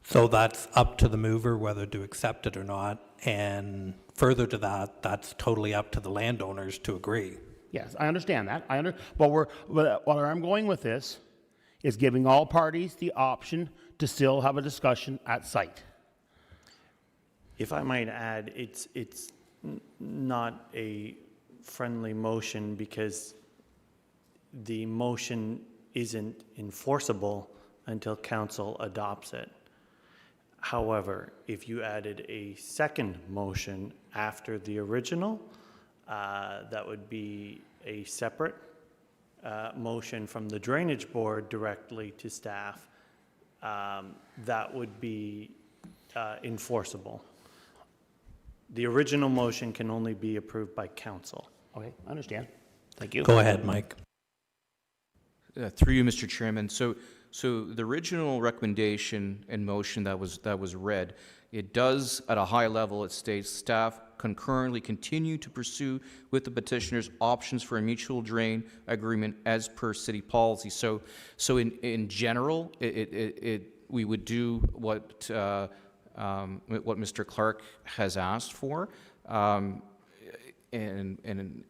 So that's up to the mover whether to accept it or not, and further to that, that's totally up to the landowners to agree. Yes, I understand that. But where I'm going with this is giving all parties the option to still have a discussion at site. If I might add, it's not a friendly motion because the motion isn't enforceable until council adopts it. However, if you added a second motion after the original, that would be a separate motion from the drainage board directly to staff. That would be enforceable. The original motion can only be approved by council. Okay, I understand. Thank you. Go ahead, Mike. Through you, Mr. Chairman. So the original recommendation and motion that was read, it does, at a high level, it states staff concurrently continue to pursue with the petitioners options for a mutual drain agreement as per city policy. So in general, we would do what Mr. Clark has asked for. And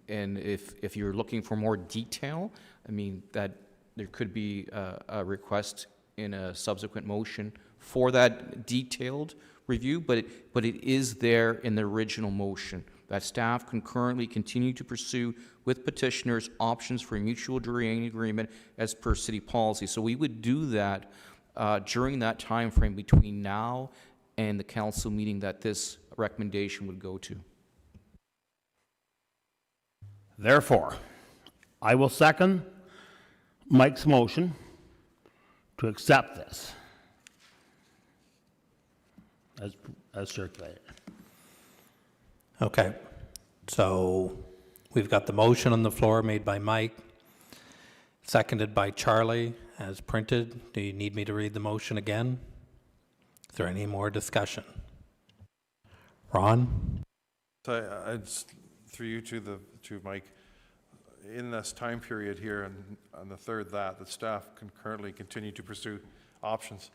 if you're looking for more detail, I mean, that there could be a request in a subsequent motion for that detailed review, but it is there in the original motion that staff concurrently continue to pursue with petitioners options for a mutual drain agreement as per city policy. So we would do that during that time frame between now and the council meeting that this recommendation would go to. Therefore, I will second Mike's motion to accept this as circulated. Okay, so we've got the motion on the floor made by Mike, seconded by Charlie as printed. Do you need me to read the motion again? Is there any more discussion? Ron? So through you to Mike, in this time period here and on the third that the staff can currently continue to pursue options,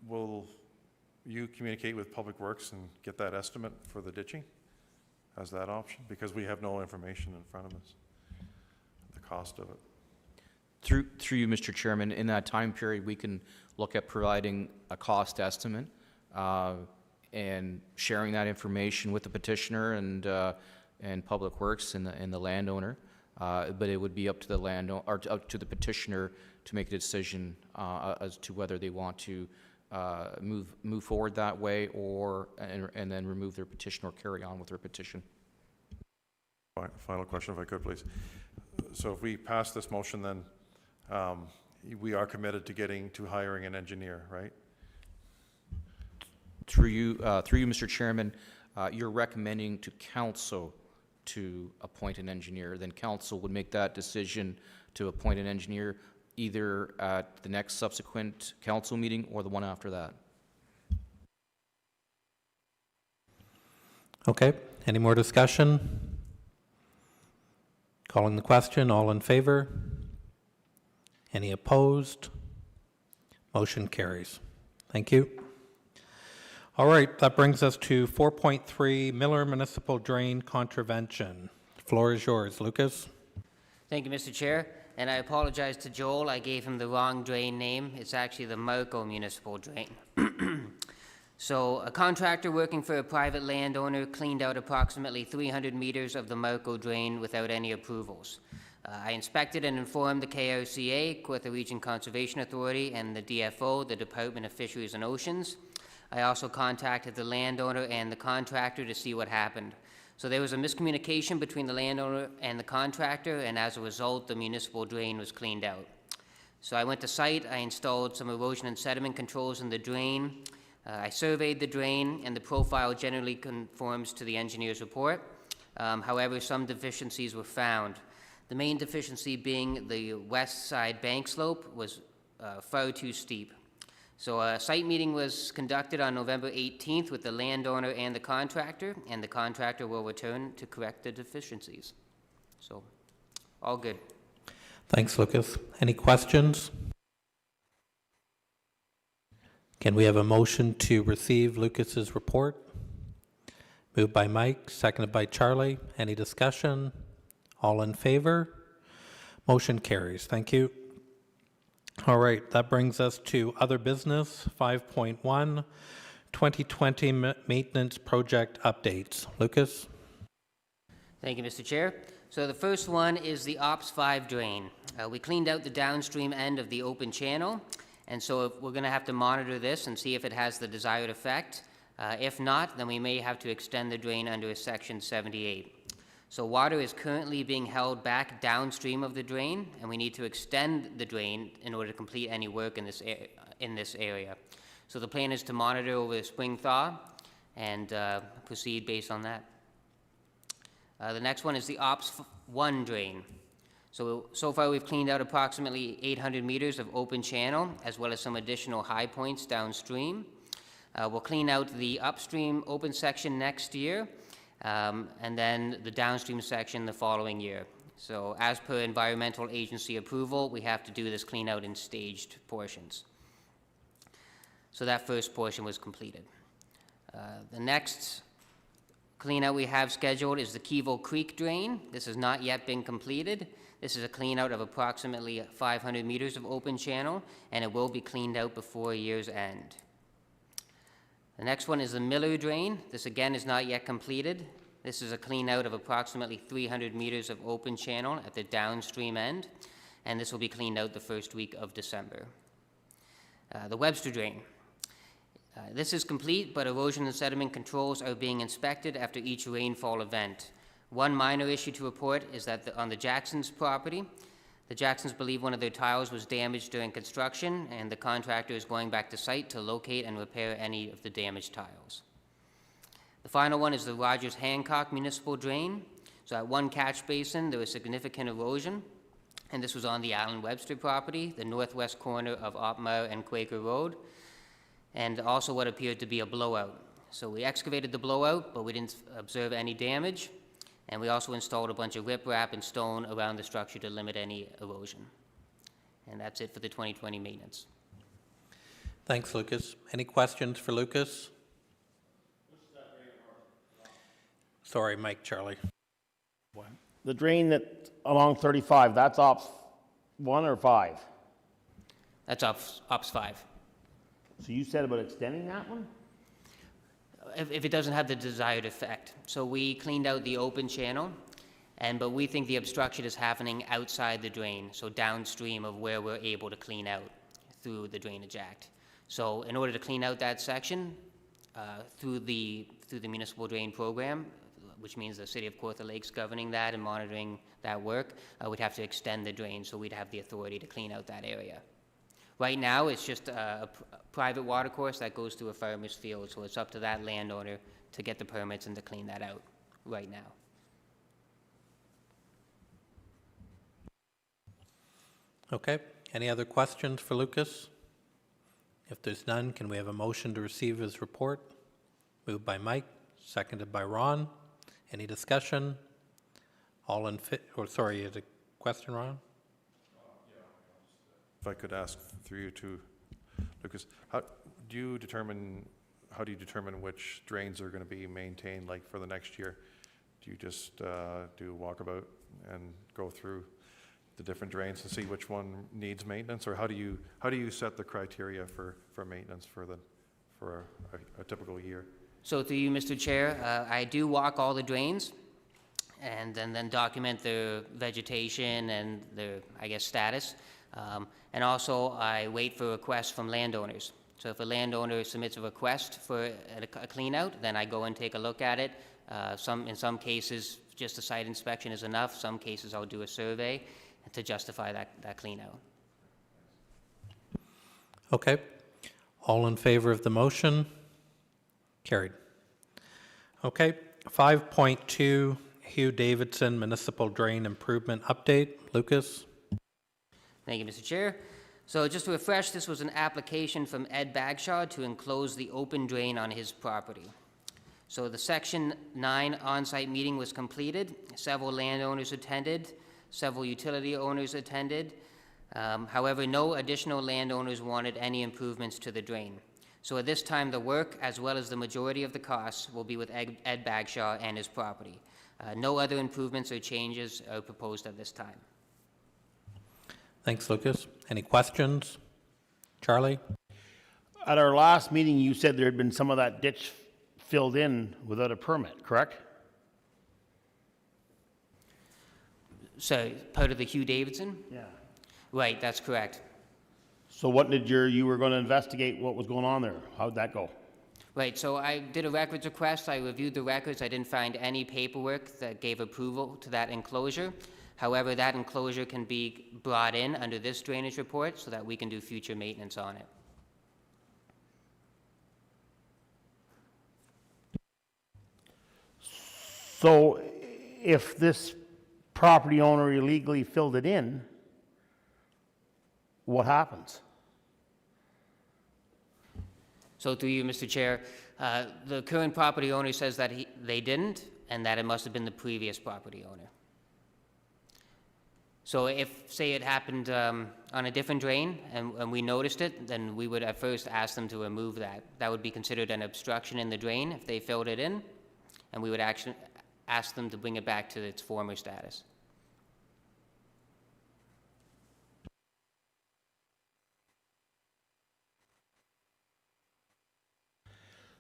will you communicate with Public Works and get that estimate for the ditching as that option? Because we have no information in front of us, the cost of it. Through you, Mr. Chairman, in that time period, we can look at providing a cost estimate and sharing that information with the petitioner and Public Works and the landowner. But it would be up to the landowner or up to the petitioner to make a decision as to whether they want to move forward that way and then remove their petition or carry on with their petition. Final question, if I could, please. So if we pass this motion, then we are committed to hiring an engineer, right? Through you, Mr. Chairman, you're recommending to council to appoint an engineer. Then council would make that decision to appoint an engineer either at the next subsequent council meeting or the one after that. Okay, any more discussion? Calling the question, all in favor? Any opposed? Motion carries. Thank you. All right, that brings us to 4.3, Miller Municipal Drain Contravention. The floor is yours, Lucas. Thank you, Mr. Chair. And I apologize to Joel, I gave him the wrong drain name. It's actually the Merco Municipal Drain. So a contractor working for a private landowner cleaned out approximately 300 meters of the Merco drain without any approvals. I inspected and informed the KRCA, Kawartha Region Conservation Authority, and the DFO, the Department of Fisheries and Oceans. I also contacted the landowner and the contractor to see what happened. So there was a miscommunication between the landowner and the contractor, and as a result, the municipal drain was cleaned out. So I went to site, I installed some erosion and sediment controls in the drain. I surveyed the drain, and the profile generally conforms to the engineer's report. However, some deficiencies were found. The main deficiency being the west side bank slope was far too steep. So a site meeting was conducted on November 18th with the landowner and the contractor will return to correct the deficiencies. So, all good. Thanks, Lucas. Any questions? Can we have a motion to receive Lucas's report? Moved by Mike, seconded by Charlie. Any discussion? All in favor? Motion carries. Thank you. All right, that brings us to other business, 5.1, 2020 maintenance project updates. Lucas? Thank you, Mr. Chair. So the first one is the Ops 5 drain. We cleaned out the downstream end of the open channel, and so we're going to have to monitor this and see if it has the desired effect. If not, then we may have to extend the drain under Section 78. So water is currently being held back downstream of the drain, and we need to extend the drain in order to complete any work in this area. So the plan is to monitor over the spring thaw and proceed based on that. The next one is the Ops 1 drain. So far we've cleaned out approximately 800 meters of open channel, as well as some additional high points downstream. We'll clean out the upstream open section next year, and then the downstream section the following year. So as per environmental agency approval, we have to do this clean out in staged portions. So that first portion was completed. The next clean out we have scheduled is the Keevil Creek drain. This has not yet been completed. This is a clean out of approximately 500 meters of open channel, and it will be cleaned out before year's end. The next one is the Miller drain. This again is not yet completed. This is a clean out of approximately 300 meters of open channel at the downstream end, and this will be cleaned out the first week of December. The Webster drain. This is complete, but erosion and sediment controls are being inspected after each rainfall event. One minor issue to report is that on the Jacksons' property, the Jacksons believe one of their tiles was damaged during construction, and the contractor is going back to site to locate and repair any of the damaged tiles. The final one is the Rogers Hancock Municipal Drain. So at one catch basin, there was significant erosion, and this was on the Allen Webster property, the northwest corner of Opmar and Quaker Road, and also what appeared to be a blowout. So we excavated the blowout, but we didn't observe any damage. And we also installed a bunch of riprap and stone around the structure to limit any erosion. And that's it for the 2020 maintenance. Thanks, Lucas. Any questions for Lucas? Sorry, Mike, Charlie. The drain that along 35, that's Ops 1 or 5? That's Ops 5. So you said about extending that one? If it doesn't have the desired effect. So we cleaned out the open channel, but we think the obstruction is happening outside the drain, so downstream of where we're able to clean out through the Drainage Act. So in order to clean out that section through the municipal drain program, which means the City of Kawartha Lakes governing that and monitoring that work, we'd have to extend the drain so we'd have the authority to clean out that area. Right now, it's just a private water course that goes through a farmer's field, so it's up to that landowner to get the permits and to clean that out right now. Okay. Any other questions for Lucas? If there's none, can we have a motion to receive his report? Moved by Mike, seconded by Ron. Any discussion? All in sorry, is a question, Ron? If I could ask through you to Lucas, how do you determine which drains are going to be maintained, like for the next year? Do you just do a walkabout and go through the different drains to see which one needs maintenance, or how do you set the criteria for maintenance for a typical year? So through you, Mr. Chair, I do walk all the drains and then document the vegetation and the, I guess, status. And also I wait for requests from landowners. So if a landowner submits a request for a clean out, then I go and take a look at it. In some cases, just a site inspection is enough. Some cases I'll do a survey to justify that clean out. Okay. All in favor of the motion? Carried. Okay. 5.2, Hugh Davidson Municipal Drain Improvement Update. Lucas? Thank you, Mr. Chair. So just to refresh, this was an application from Ed Bagshaw to enclose the open drain on his property. So the Section 9 on-site meeting was completed. Several landowners attended. Several utility owners attended. However, no additional landowners wanted any improvements to the drain. So at this time, the work, as well as the majority of the costs, will be with Ed Bagshaw and his property. No other improvements or changes are proposed at this time. Thanks, Lucas. Any questions? Charlie? At our last meeting, you said there had been some of that ditch filled in without a permit, correct? So part of the Hugh Davidson? Yeah. Right, that's correct. So what did you were going to investigate what was going on there? How'd that go? Right, so I did a records request. I reviewed the records. I didn't find any paperwork that gave approval to that enclosure. However, that enclosure can be brought in under this drainage report so that we can do future maintenance on it. So if this property owner illegally filled it in, what happens? So through you, Mr. Chair, the current property owner says that they didn't, and that it must have been the previous property owner. So if, say, it happened on a different drain and we noticed it, then we would at first ask them to remove that. That would be considered an obstruction in the drain if they filled it in, and we would actually ask them to bring it back to its former status.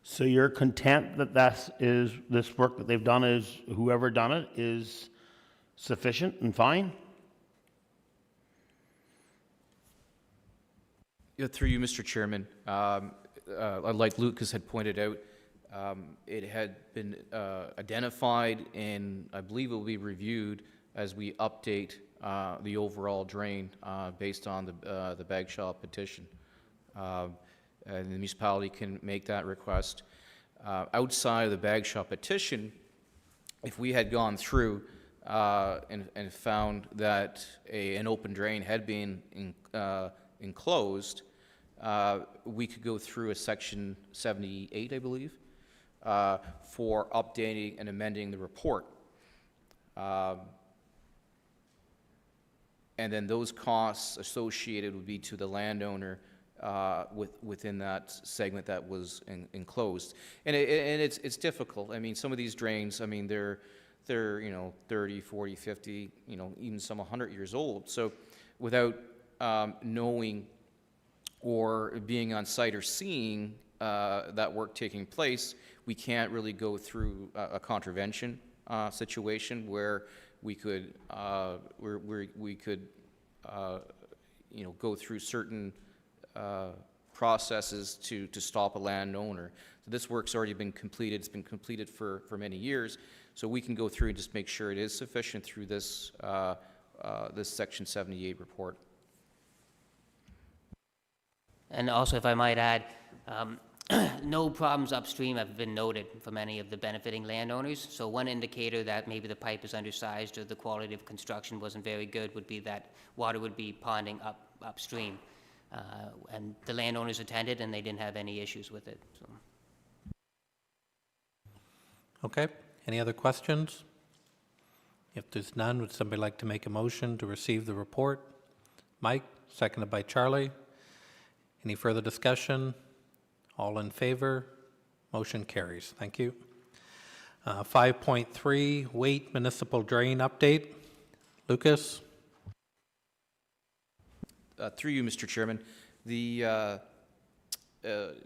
So you're content that this work that they've done is, whoever done it is sufficient and fine? Yeah, through you, Mr. Chairman, like Lucas had pointed out, it had been identified, and I believe it will be reviewed as we update the overall drain based on the Bagshaw petition. And the municipality can make that request. Outside of the Bagshaw petition, if we had gone through and found that an open drain had been enclosed, we could go through a Section 78, I believe, for updating and amending the report. And then those costs associated would be to the landowner within that segment that was enclosed. And it's difficult. I mean, some of these drains, I mean, they're 30, 40, 50, even some 100 years old. So without knowing or being on site or seeing that work taking place, we can't really go through a contravention situation where we could go through certain processes to stop a landowner. So this work's already been completed. It's been completed for many years. So we can go through and just make sure it is sufficient through this this Section 78 report. And also, if I might add, no problems upstream have been noted from any of the benefiting landowners. So one indicator that maybe the pipe is undersized or the quality of construction wasn't very good would be that water would be ponding upstream. And the landowners attended and they didn't have any issues with it. So. Okay. Any other questions? If there's none, would somebody like to make a motion to receive the report? Mike, seconded by Charlie. Any further discussion? All in favor? Motion carries. Thank you. 5.3, Wait Municipal Drain Update. Lucas? Through you, Mr. Chairman, the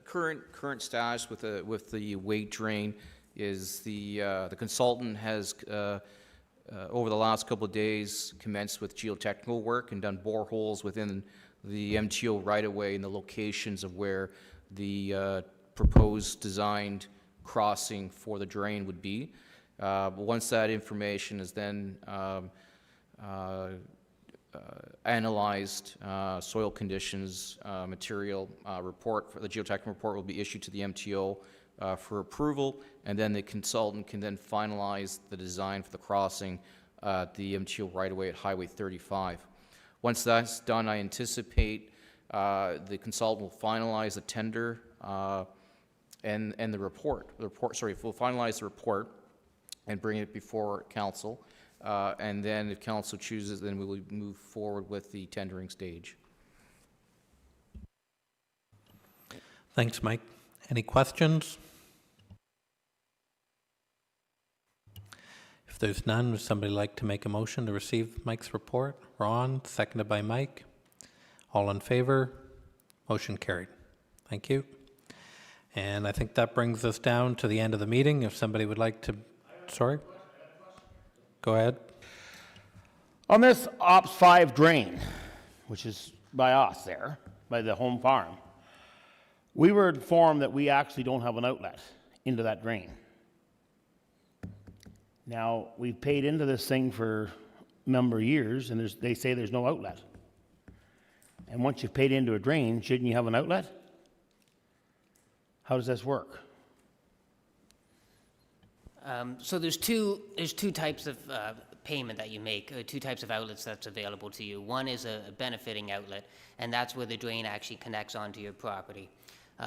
current status with the weight drain is the consultant has over the last couple of days commenced with geotechnical work and done boreholes within the MTO right-of-way in the locations of where the proposed designed crossing for the drain would be. Once that information is then analyzed, soil conditions material report for the geotechnical report will be issued to the MTO for approval, and then the consultant can then finalize the design for the crossing at the MTO right-of-way at Highway 35. Once that's done, I anticipate the consultant will finalize the tender and the report. Will finalize the report and bring it before council. And then if council chooses, then we will move forward with the tendering stage. Thanks, Mike. Any questions? If there's none, would somebody like to make a motion to receive Mike's report? Ron, seconded by Mike. All in favor? Motion carried. Thank you. And I think that brings us down to the end of the meeting. If somebody would like to, sorry? Go ahead. On this Ops 5 drain, which is by us there, by the home farm, we were informed that we actually don't have an outlet into that drain. Now, we've paid into this thing for a number of years, and they say there's no outlet. And once you've paid into a drain, shouldn't you have an outlet? How does this work? So there's two types of payment that you make, two types of outlets that's available to you. One is a benefiting outlet, and that's where the drain actually connects onto your property.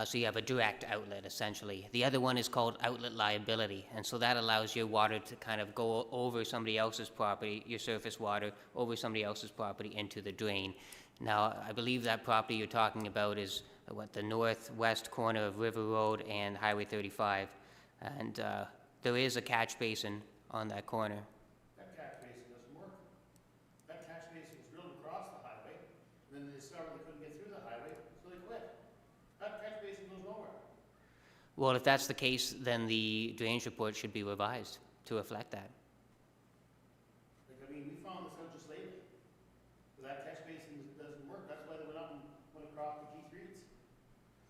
So you have a direct outlet, essentially. The other one is called outlet liability, and so that allows your water to kind of go over somebody else's property, your surface water, over somebody else's property into the drain. Now, I believe that property you're talking about is the northwest corner of River Road and Highway 35, and there is a catch basin on that corner. That catch basin doesn't work. That catch basin was drilled across the highway, and then they discovered they couldn't get through the highway, so they quit. That catch basin goes nowhere. Well, if that's the case, then the drainage report should be revised to reflect that. Like, I mean, we found this out just lately. That catch basin doesn't work. That's why they went up and went across to Keith Reed's,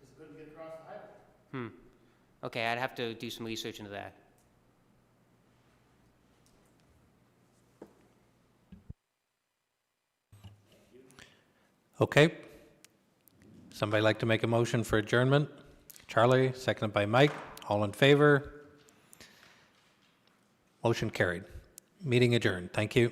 because they couldn't get across the highway. Okay, I'd have to do some research into that. Okay. Somebody like to make a motion for adjournment? Charlie, seconded by Mike. All in favor? Motion carried. Meeting adjourned. Thank you.